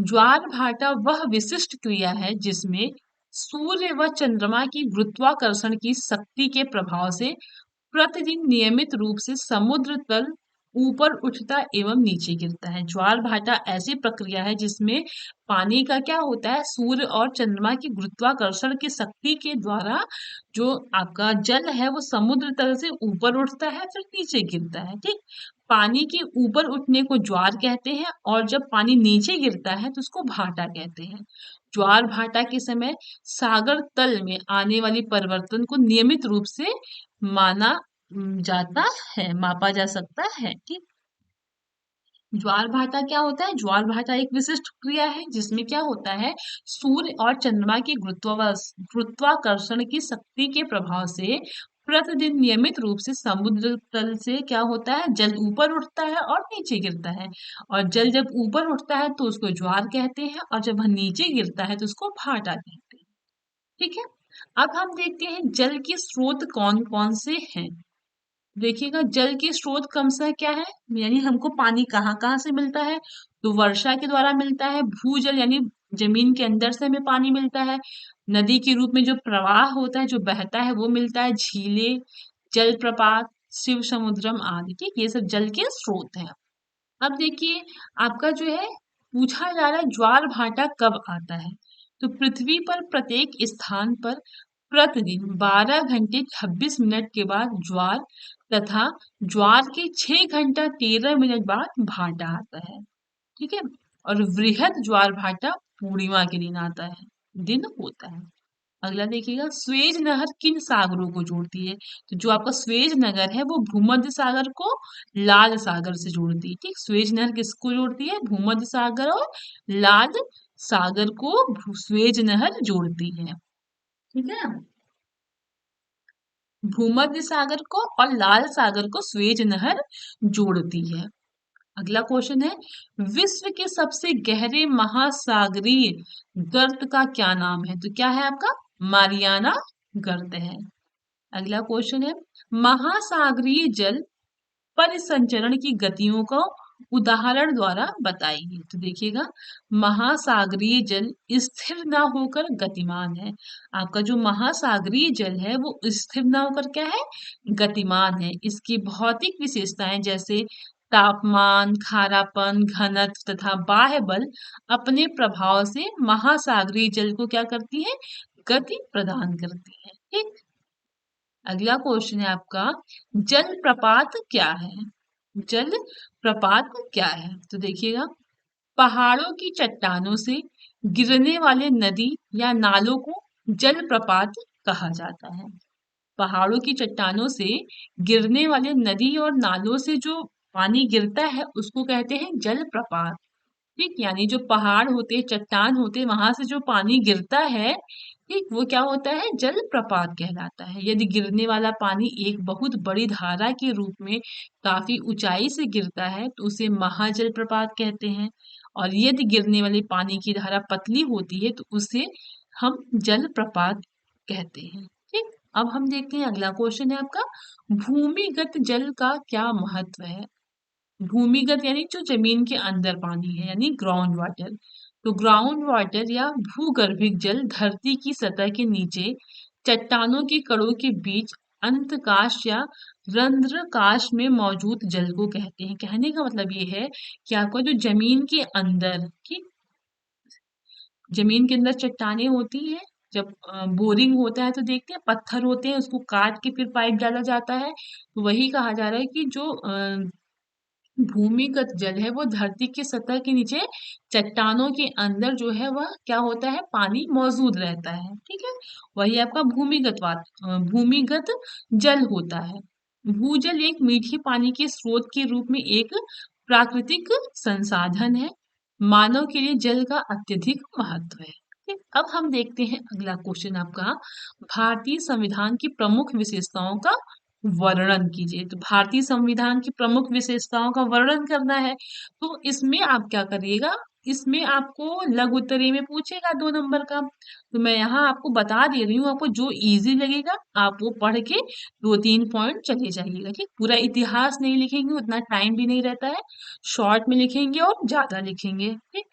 ज्वार भाटा वह विशिष्ट क्रिया है जिसमें सूर्य व चंद्रमा की गुरुत्वाकर्षण की शक्ति के प्रभाव से प्रतिदिन नियमित रूप से समुद्र तल ऊपर उठता एवं नीचे गिरता है। ज्वार भाटा ऐसी प्रक्रिया है जिसमें पानी का क्या होता है, सूर्य और चंद्रमा की गुरुत्वाकर्षण की शक्ति के द्वारा जो आपका जल है वो समुद्र तल से ऊपर उठता है फिर नीचे गिरता है। ठीक, पानी के ऊपर उठने को ज्वार कहते हैं और जब पानी नीचे गिरता है तो उसको भाटा कहते हैं। ज्वार भाटा के समय सागर तल में आने वाली परिवर्तन को नियमित रूप से माना जाता है, मापा जा सकता है। ठीक। ज्वार भाटा क्या होता है? ज्वार भाटा एक विशिष्ट क्रिया है जिसमें क्या होता है, सूर्य और चंद्रमा के गुरुत्वाकर्षण की शक्ति के प्रभाव से प्रतिदिन नियमित रूप से समुद्र तल से क्या होता है, जल ऊपर उठता है और नीचे गिरता है। और जल जब ऊपर उठता है तो उसको ज्वार कहते हैं, और जब वह नीचे गिरता है तो उसको भाटा कहते हैं। ठीक है। अब हम देखते हैं जल के स्रोत कौन कौन से हैं। देखिएगा, जल के स्रोत क्रमशः क्या है, यानी हमको पानी कहाँ कहाँ से मिलता है। तो वर्षा के द्वारा मिलता है, भूजल यानी जमीन के अंदर से हमें पानी मिलता है, नदी के रूप में जो प्रवाह होता है, जो बहता है वो मिलता है, झीले, जल प्रपात, शिव समुद्रम आदि। ठीक, ये सब जल के स्रोत हैं। अब देखिए, आपका जो है पूछा जा रहा है ज्वार भाटा कब आता है। तो पृथ्वी पर प्रत्येक स्थान पर प्रतिदिन 12 घंटे 26 मिनट के बाद ज्वार तथा ज्वार के 6 घंटा 13 मिनट बाद भाटा आता है। ठीक है। और वृहद ज्वार भाटा पूर्णिमा के दिन आता है, दिन होता है। अगला देखिएगा, स्वेज नहर किन सागरों को जोड़ती है। तो जो आपका स्वेज नगर है वो भूमध्य सागर को लाल सागर से जोड़ती है। ठीक, स्वेज नहर किसको जोड़ती है? भूमध्य सागर और लाल सागर को स्वेज नहर जोड़ती है। ठीक है। भूमध्य सागर को और लाल सागर को स्वेज नहर जोड़ती है। अगला क्वेश्चन है, विश्व के सबसे गहरे महासागरीय गर्त का क्या नाम है। तो क्या है आपका? मारियाना गर्त है। अगला क्वेश्चन है, महासागरीय जल परिसंचरण की गतियों को उदाहरण द्वारा बताइए। तो देखिएगा, महासागरीय जल स्थिर ना होकर गतिमान है। आपका जो महासागरीय जल है वो स्थिर ना होकर क्या है? गतिमान है। इसकी भौतिक विशेषताएं जैसे तापमान, खारापन, घनत्व तथा बाह्य बल अपने प्रभाव से महासागरीय जल को क्या करती है? गति प्रदान करती है। ठीक। अगला क्वेश्चन है आपका, जल प्रपात क्या है। जल प्रपात क्या है? तो देखिएगा, पहाड़ों की चट्टानों से गिरने वाले नदी या नालों को जल प्रपात कहा जाता है। पहाड़ों की चट्टानों से गिरने वाले नदी और नालों से जो पानी गिरता है उसको कहते हैं जल प्रपात। ठीक, यानी जो पहाड़ होते, चट्टान होते, वहां से जो पानी गिरता है, ठीक, वो क्या होता है? जल प्रपात कहलाता है। यदि गिरने वाला पानी एक बहुत बड़ी धारा के रूप में काफी ऊंचाई से गिरता है तो उसे महाजल प्रपात कहते हैं। और यदि गिरने वाले पानी की धारा पतली होती है तो उसे हम जल प्रपात कहते हैं। ठीक। अब हम देखते हैं अगला क्वेश्चन है आपका, भूमिगत जल का क्या महत्व है। भूमिगत यानी जो जमीन के अंदर पानी है, यानी ग्राउंड वाटर। तो ग्राउंड वाटर या भूगर्भिक जल धरती की सतह के नीचे चट्टानों की कड़ों के बीच अंतकाश या रंध्रकाश में मौजूद जल को कहते हैं। कहने का मतलब ये है कि आपका जो जमीन के अंदर की, जमीन के अंदर चट्टानें होती हैं, जब बोरिंग होता है तो देखते हैं पत्थर होते हैं, उसको काट के फिर पाइप डाला जाता है। तो वही कहा जा रहा है कि जो भूमिगत जल है वो धरती की सतह के नीचे चट्टानों के अंदर जो है वह क्या होता है? पानी मौजूद रहता है। ठीक है। वही आपका भूमिगत जल होता है। भूजल एक मीठे पानी के स्रोत के रूप में एक प्राकृतिक संसाधन है। मानव के लिए जल का अत्यधिक महत्व है। ठीक, अब हम देखते हैं अगला क्वेश्चन आपका, भारतीय संविधान की प्रमुख विशेषताओं का वर्णन कीजिए। तो भारतीय संविधान की प्रमुख विशेषताओं का वर्णन करना है तो इसमें आप क्या करिएगा, इसमें आपको लघु उत्तरीय में पूछेगा 2 नंबर का। तो मैं यहाँ आपको बता दे रही हूँ, आपको जो इजी लगेगा आप वो पढ़ के 2-3 पॉइंट चले जाइएगा। ठीक, पूरा इतिहास नहीं लिखेंगे, उतना टाइम भी नहीं रहता है, शॉर्ट में लिखेंगे और ज्यादा लिखेंगे। ठीक,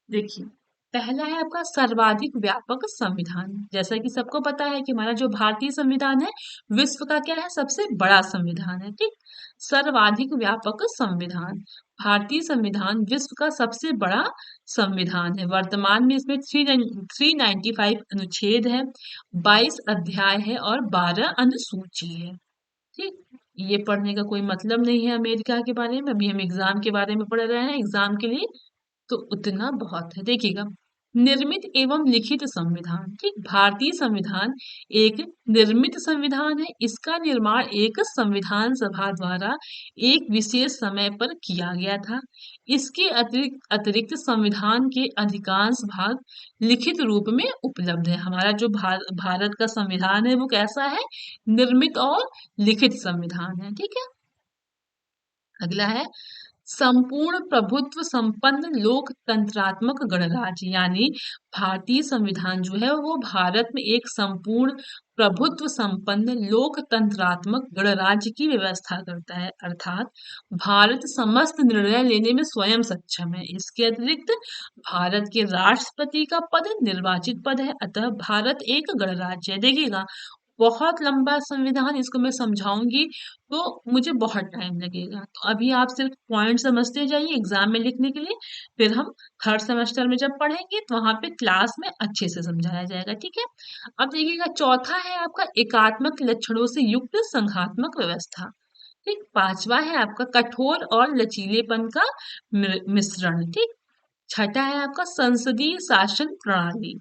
देखिए, पहला है आपका सर्वाधिक व्यापक संविधान। जैसा कि सबको पता है कि हमारा जो भारतीय संविधान है विश्व का क्या है? सबसे बड़ा संविधान है। ठीक, सर्वाधिक व्यापक संविधान, भारतीय संविधान विश्व का सबसे बड़ा संविधान है। वर्तमान में इसमें 395 अनुच्छेद है, 22 अध्याय है और 12 अनुसूची है। ठीक, ये पढ़ने का कोई मतलब नहीं है अमेरिका के बारे में, अभी हम एग्जाम के बारे में पढ़ रहे हैं, एग्जाम के लिए तो उतना बहुत है। देखिएगा, निर्मित एवं लिखित संविधान। ठीक, भारतीय संविधान एक निर्मित संविधान है। इसका निर्माण एक संविधान सभा द्वारा एक विशेष समय पर किया गया था। इसके अतिरिक्त अतिरिक्त संविधान के अधिकांश भाग लिखित रूप में उपलब्ध है। हमारा जो भारत का संविधान है वो कैसा है? निर्मित और लिखित संविधान है। ठीक है। अगला है संपूर्ण प्रभुत्व संपन्न लोकतंत्रात्मक गणराज्य। यानी भारतीय संविधान जो है वो भारत में एक संपूर्ण प्रभुत्व संपन्न लोकतंत्रात्मक गणराज्य की व्यवस्था करता है। अर्थात भारत समस्त निर्णय लेने में स्वयं सक्षम है। इसके अतिरिक्त भारत के राष्ट्रपति का पद निर्वाचित पद है। अतः भारत एक गणराज्य है। देखिएगा, बहुत लंबा संविधान, इसको मैं समझाऊंगी तो मुझे बहुत टाइम लगेगा। तो अभी आप सिर्फ पॉइंट समझते जाइए एग्जाम में लिखने के लिए, फिर हम थर्ड सेमेस्टर में जब पढ़ेंगे तो वहां पे क्लास में अच्छे से समझाया जाएगा। ठीक है। अब देखिएगा, चौथा है आपका एकात्मक लक्षणों से युक्त संघात्मक व्यवस्था। ठीक, पांचवा है आपका कठोर और लचीलेपन का मिश्रण। ठीक, छठा है आपका संसदीय शासन प्रणाली।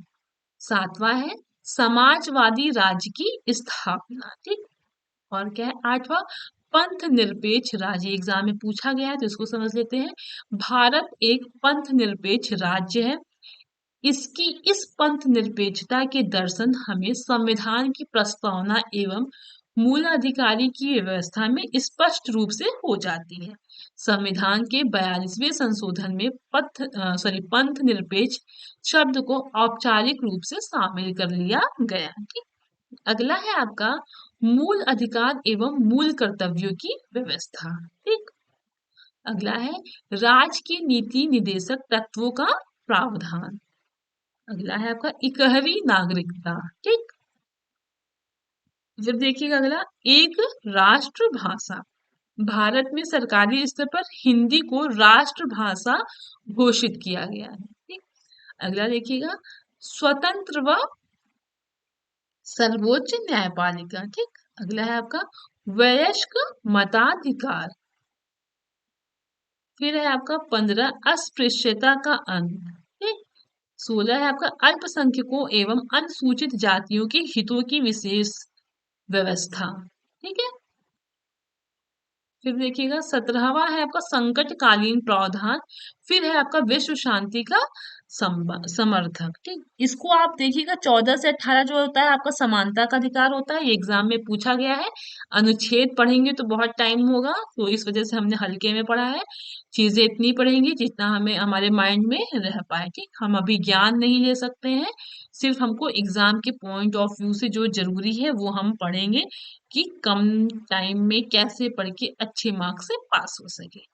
सातवां है समाजवादी राज्य की स्थापना। ठीक, और क्या है आठवां पंथ निरपेक्ष राज्य। एग्जाम में पूछा गया है तो इसको समझ लेते हैं। भारत एक पंथ निरपेक्ष राज्य है। इसकी इस पंथ निरपेक्षता के दर्शन हमें संविधान की प्रस्तावना एवं मूल अधिकारी की व्यवस्था में स्पष्ट रूप से हो जाती है। संविधान के 42वें संशोधन में पंथ निरपेक्ष शब्द को औपचारिक रूप से शामिल कर लिया गया। ठीक, अगला है आपका मूल अधिकार एवं मूल कर्तव्यों की व्यवस्था। ठीक, अगला है राज्य के नीति निदेशक तत्वों का प्रावधान। अगला है आपका इकहरी नागरिकता। ठीक, जब देखिएगा अगला एक राष्ट्रभाषा। भारत में सरकारी स्तर पर हिंदी को राष्ट्रभाषा घोषित किया गया है। ठीक, अगला देखिएगा स्वतंत्र व सर्वोच्च न्यायपालिका। ठीक, अगला है आपका वयस्क मताधिकार। फिर है आपका 15 अस्पृश्यता का अंत। ठीक, 16 है आपका अल्पसंख्यकों एवं अनुसूचित जातियों के हितों की विशेष व्यवस्था। ठीक है। फिर देखिएगा 17वां है आपका संकटकालीन प्रावधान। फिर है आपका विश्व शांति का समर्थक। ठीक, इसको आप देखिएगा 14 से 18 जो होता है आपका समानता का अधिकार होता है। ये एग्जाम में पूछा गया है। अनुच्छेद पढ़ेंगे तो बहुत टाइम होगा, तो इस वजह से हमने हल्के में पढ़ा है। चीजें इतनी पढ़ेंगी जितना हमें हमारे माइंड में रह पाए। ठीक, हम अभी ज्ञान नहीं ले सकते हैं, सिर्फ हमको एग्जाम के पॉइंट ऑफ व्यू से जो जरूरी है वो हम पढ़ेंगे कि कम टाइम में कैसे पढ़ के अच्छे मार्क्स से पास हो सके।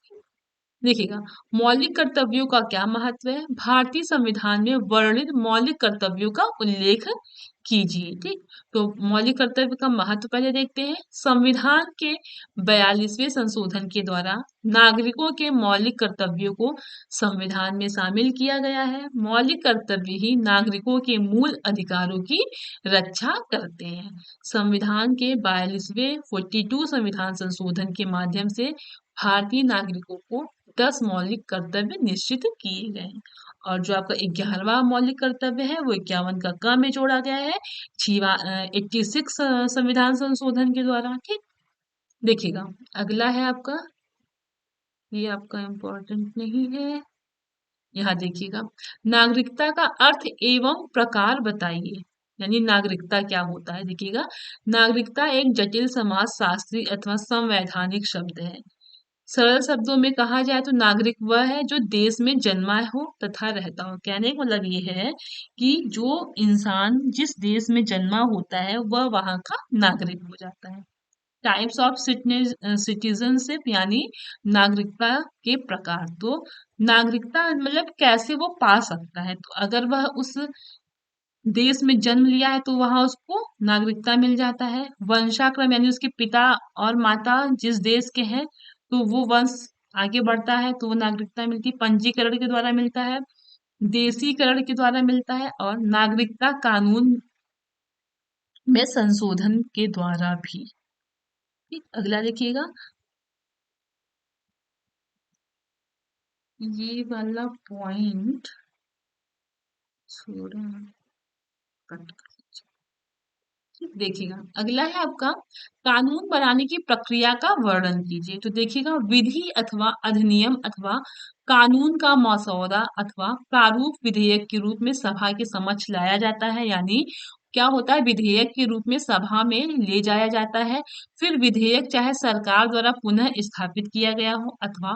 देखिएगा, मौलिक कर्तव्यों का क्या महत्व है। भारतीय संविधान में वर्णित मौलिक कर्तव्यों का उल्लेख कीजिए। ठीक, तो मौलिक कर्तव्य का महत्व पहले देखते हैं। संविधान के 42वें संशोधन के द्वारा नागरिकों के मौलिक कर्तव्यों को संविधान में शामिल किया गया है। मौलिक कर्तव्य ही नागरिकों के मूल अधिकारों की रक्षा करते हैं। संविधान के 42वें 42 संविधान संशोधन के माध्यम से भारतीय नागरिकों को 10 मौलिक कर्तव्य निश्चित किए गए हैं। और जो आपका 11वां मौलिक कर्तव्य है वो 51 का क में जोड़ा गया है 86 संविधान संशोधन के द्वारा। ठीक, देखिएगा अगला है आपका, ये आपका इम्पोर्टेंट नहीं है। यहाँ देखिएगा, नागरिकता का अर्थ एवं प्रकार बताइए। यानी नागरिकता क्या होता है। देखिएगा, नागरिकता एक जटिल समाज शास्त्री अथवा संवैधानिक शब्द है। सरल शब्दों में कहा जाए तो नागरिक वह है जो देश में जन्मा हो तथा रहता हो। कहने का मतलब ये है कि जो इंसान जिस देश में जन्मा होता है वह वहां का नागरिक हो जाता है। टाइप्स ऑफ सिटीजनशिप यानी नागरिकता के प्रकार। तो नागरिकता मतलब कैसे वो पा सकता है। तो अगर वह उस देश में जन्म लिया है तो वहां उसको नागरिकता मिल जाता है। वंशाक्रम यानी उसके पिता और माता जिस देश के हैं तो वो वंश आगे बढ़ता है तो वो नागरिकता मिलती है। पंजीकरण के द्वारा मिलता है, देशीकरण के द्वारा मिलता है और नागरिकता कानून में संशोधन के द्वारा भी। ठीक, अगला देखिएगा, ये वाला पॉइंट थोड़ा कट कर देखिएगा। अगला है आपका, कानून बनाने की प्रक्रिया का वर्णन कीजिए। तो देखिएगा, विधि अथवा अधिनियम अथवा कानून का मसौदा अथवा प्रारूप विधेयक के रूप में सभा के समक्ष लाया जाता है। यानी क्या होता है, विधेयक के रूप में सभा में ले जाया जाता है। फिर विधेयक चाहे सरकार द्वारा पुनः स्थापित किया गया हो अथवा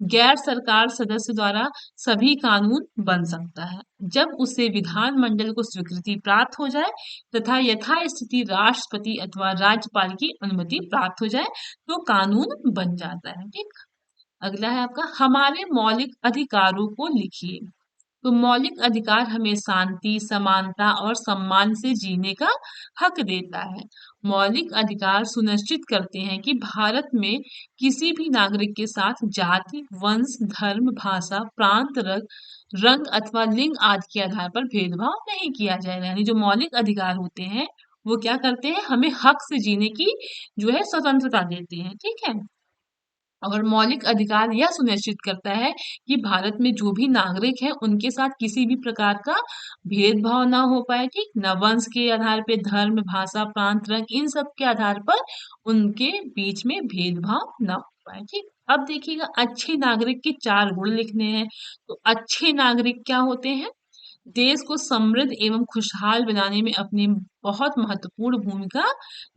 गैर सरकार सदस्य द्वारा सभी कानून बन सकता है, जब उसे विधानमंडल को स्वीकृति प्राप्त हो जाए तथा यथास्थिति राष्ट्रपति अथवा राज्यपाल की अनुमति प्राप्त हो जाए तो कानून बन जाता है। ठीक। अगला है आपका, हमारे मौलिक अधिकारों को लिखिए। तो मौलिक अधिकार हमें शांति, समानता और सम्मान से जीने का हक देता है। मौलिक अधिकार सुनिश्चित करते हैं कि भारत में किसी भी नागरिक के साथ जाति, वंश, धर्म, भाषा, प्रांत, रंग अथवा लिंग आदि के आधार पर भेदभाव नहीं किया जाएगा। यानी जो मौलिक अधिकार होते हैं वो क्या करते हैं, हमें हक से जीने की जो है स्वतंत्रता देते हैं। ठीक है। और मौलिक अधिकार यह सुनिश्चित करता है कि भारत में जो भी नागरिक हैं उनके साथ किसी भी प्रकार का भेदभाव ना हो पाए। ठीक, न वंश के आधार पे, धर्म, भाषा, प्रांत, रंग, इन सब के आधार पर उनके बीच में भेदभाव ना हो पाए। ठीक। अब देखिएगा, अच्छे नागरिक के 4 गुण लिखने हैं। तो अच्छे नागरिक क्या होते हैं, देश को समृद्ध एवं खुशहाल बनाने में अपनी बहुत महत्वपूर्ण भूमिका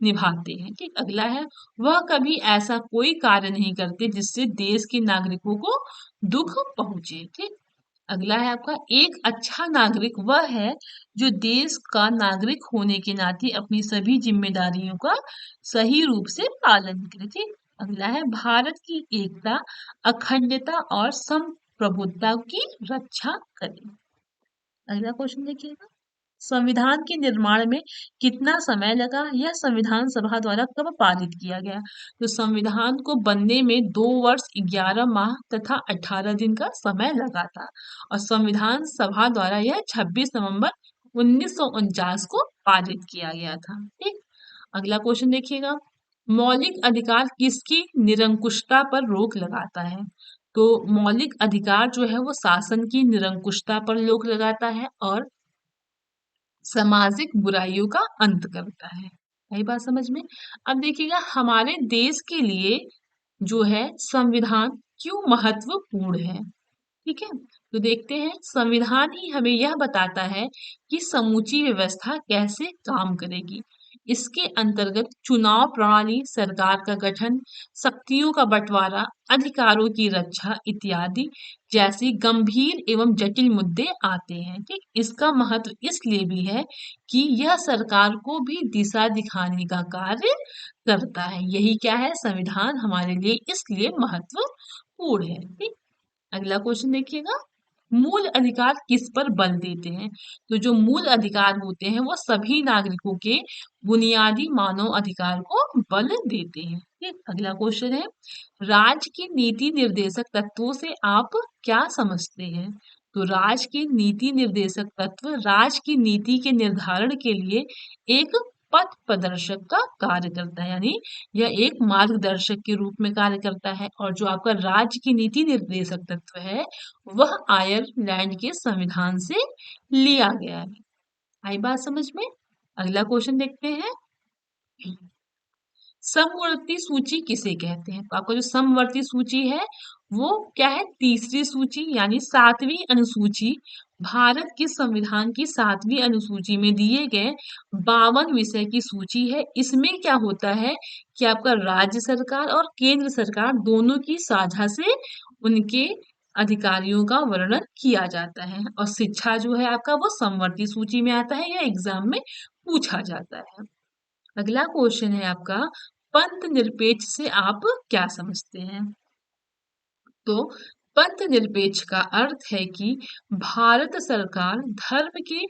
निभाते हैं। ठीक। अगला है, वह कभी ऐसा कोई कार्य नहीं करते जिससे देश के नागरिकों को दुख पहुंचे। ठीक। अगला है आपका, एक अच्छा नागरिक वह है जो देश का नागरिक होने के नाते अपनी सभी जिम्मेदारियों का सही रूप से पालन करे। ठीक। अगला है, भारत की एकता, अखंडता और संप्रभुता की रक्षा करे। अगला क्वेश्चन देखिएगा, संविधान के निर्माण में कितना समय लगा, यह संविधान सभा द्वारा कब पारित किया गया। तो संविधान को बनने में 2 वर्ष 11 माह तथा 18 दिन का समय लगा था और संविधान सभा द्वारा यह 26 नवंबर 1949 को पारित किया गया था। ठीक। अगला क्वेश्चन देखिएगा, मौलिक अधिकार किसकी निरंकुशता पर रोक लगाता है। तो मौलिक अधिकार जो है वो शासन की निरंकुशता पर रोक लगाता है और सामाजिक बुराइयों का अंत करता है। यही बात समझ में। अब देखिएगा, हमारे देश के लिए जो है संविधान क्यों महत्वपूर्ण है। ठीक है। तो देखते हैं, संविधान ही हमें यह बताता है कि समूची व्यवस्था कैसे काम करेगी। इसके अंतर्गत चुनाव प्रणाली, सरकार का गठन, शक्तियों का बंटवारा, अधिकारों की रक्षा इत्यादि जैसे गंभीर एवं जटिल मुद्दे आते हैं। ठीक। इसका महत्व इसलिए भी है कि यह सरकार को भी दिशा दिखाने का कार्य करता है। यही क्या है, संविधान हमारे लिए इसलिए महत्वपूर्ण है। ठीक। अगला क्वेश्चन देखिएगा, मूल अधिकार किस पर बल देते हैं। तो जो मूल अधिकार होते हैं वो सभी नागरिकों के बुनियादी मानव अधिकार को बल देते हैं। ठीक। अगला क्वेश्चन है, राज्य की नीति निर्देशक तत्वों से आप क्या समझते हैं। तो राज्य के नीति निर्देशक तत्व राज्य की नीति के निर्धारण के लिए एक पथ प्रदर्शक का कार्य करता है। यानी यह एक मार्गदर्शक के रूप में कार्य करता है। और जो आपका राज्य की नीति निर्देशक तत्व है वह आयरलैंड के संविधान से लिया गया है। आई बात समझ में। अगला क्वेश्चन देखते हैं, समवर्ती सूची किसे कहते हैं। तो आपका जो समवर्ती सूची है वो क्या है, तीसरी सूची यानी 7वीं अनुसूची, भारत के संविधान की 7वीं अनुसूची में दिए गए 52 विषय की सूची है। इसमें क्या होता है कि आपका राज्य सरकार और केंद्र सरकार दोनों की साझा से उनके अधिकारियों का वर्णन किया जाता है। और शिक्षा जो है आपका वो समवर्ती सूची में आता है या एग्जाम में पूछा जाता है। अगला क्वेश्चन है आपका, पंथ निरपेक्ष से आप क्या समझते हैं। तो पंथ निरपेक्ष का अर्थ है कि भारत सरकार धर्म के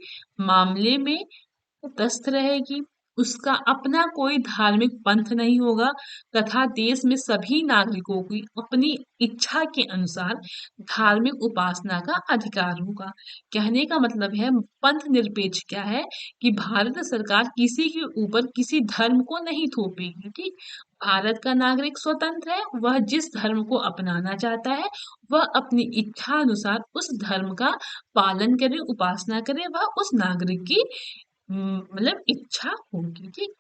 मामले में तटस्थ रहेगी उसका अपना कोई धार्मिक पंथ नहीं होगा तथा देश में सभी नागरिकों की अपनी इच्छा के अनुसार धार्मिक उपासना का अधिकार होगा। कहने का मतलब है पंथ निरपेक्ष क्या है कि भारत सरकार किसी के ऊपर किसी धर्म को नहीं थोपेगी, ठीक। भारत का नागरिक स्वतंत्र है, वह जिस धर्म को अपनाना चाहता है वह अपनी इच्छा अनुसार उस धर्म का पालन करे, उपासना करे, वह उस नागरिक की मतलब इच्छा होगी, ठीक।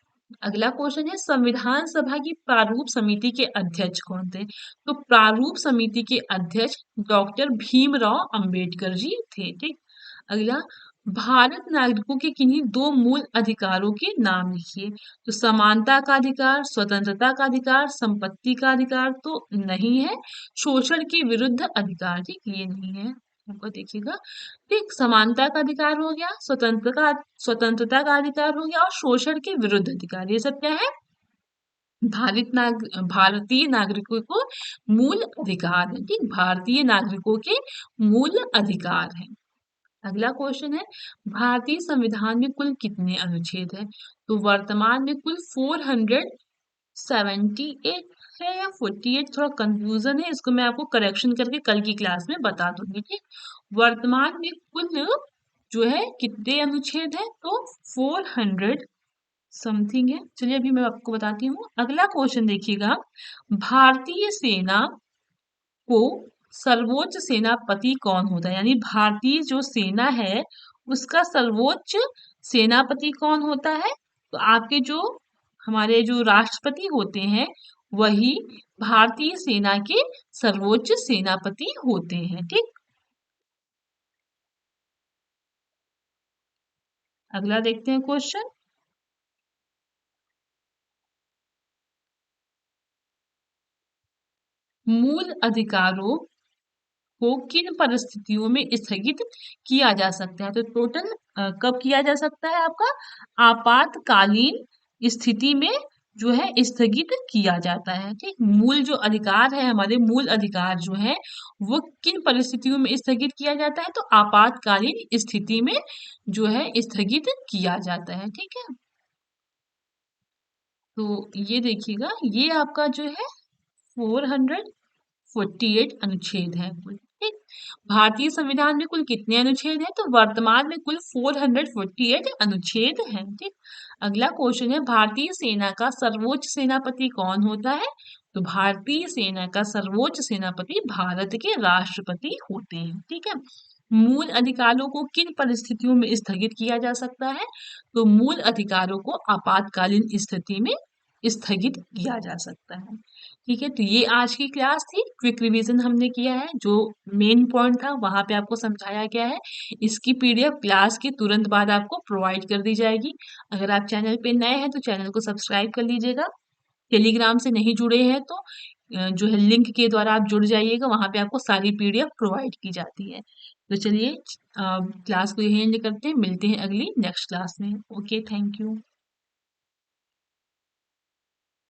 अगला क्वेश्चन है संविधान सभा की प्रारूप समिति के अध्यक्ष कौन थे? तो प्रारूप समिति के अध्यक्ष डॉक्टर भीमराव अंबेडकर जी थे, ठीक। अगला, भारत नागरिकों के किन्हीं दो मूल अधिकारों के नाम लिखिए। तो समानता का अधिकार, स्वतंत्रता का अधिकार, संपत्ति का अधिकार तो नहीं है, शोषण के विरुद्ध अधिकार, ठीक, ये नहीं है। हमको देखिएगा, ठीक, समानता का अधिकार हो गया, स्वतंत्रता का अधिकार हो गया और शोषण के विरुद्ध अधिकार, ये सब क्या है? भारतीय नागरिकों को मूल अधिकार है, ठीक, भारतीय नागरिकों के मूल अधिकार है। अगला क्वेश्चन है भारतीय संविधान में कुल कितने अनुच्छेद हैं? तो वर्तमान में कुल 478 है या 48, थोड़ा कंफ्यूजन है, इसको मैं आपको करेक्शन करके कल की क्लास में बता दूंगी, ठीक। वर्तमान में कुल जो है कितने अनुच्छेद है? तो 400 समथिंग है। चलिए अभी मैं आपको बताती हूँ। अगला क्वेश्चन देखिएगा, भारतीय सेना को सर्वोच्च सेनापति कौन होता है? यानी भारतीय जो सेना है उसका सर्वोच्च सेनापति कौन होता है? तो आपके जो हमारे जो राष्ट्रपति होते हैं वही भारतीय सेना के सर्वोच्च सेनापति होते हैं, ठीक। अगला देखते हैं क्वेश्चन, मूल अधिकारों को किन परिस्थितियों में स्थगित किया जा सकता है? तो टोटल कब किया जा सकता है? आपका आपातकालीन स्थिति में जो है स्थगित किया जाता है, ठीक। मूल जो अधिकार है, हमारे मूल अधिकार जो है वो किन परिस्थितियों में स्थगित किया जाता है? तो आपातकालीन स्थिति में जो है स्थगित किया जाता है, ठीक है। तो ये देखिएगा, ये आपका जो है 448 अनुच्छेद है कुल, ठीक। भारतीय संविधान में कुल कितने अनुच्छेद हैं? तो वर्तमान में कुल 448 अनुच्छेद हैं, ठीक। अगला क्वेश्चन है भारतीय सेना का सर्वोच्च सेनापति कौन होता है? तो भारतीय सेना का सर्वोच्च सेनापति भारत के राष्ट्रपति होते हैं, ठीक है। मूल अधिकारों को किन परिस्थितियों में स्थगित किया जा सकता है? तो मूल अधिकारों को आपातकालीन स्थिति में स्थगित किया जा सकता है, ठीक है। तो ये आज की क्लास थी, क्विक रिवीजन हमने किया है, जो मेन पॉइंट था वहां पे आपको समझाया गया है। इसकी पीडीएफ क्लास के तुरंत बाद आपको प्रोवाइड कर दी जाएगी। अगर आप चैनल पे नए हैं तो चैनल को सब्सक्राइब कर लीजिएगा। टेलीग्राम से नहीं जुड़े हैं तो जो है लिंक के द्वारा आप जुड़ जाइएगा, वहां पे आपको सारी पीडीएफ प्रोवाइड की जाती है। तो चलिए क्लास को यही एंड करते हैं, मिलते हैं अगली नेक्स्ट क्लास में। Okay, thank you.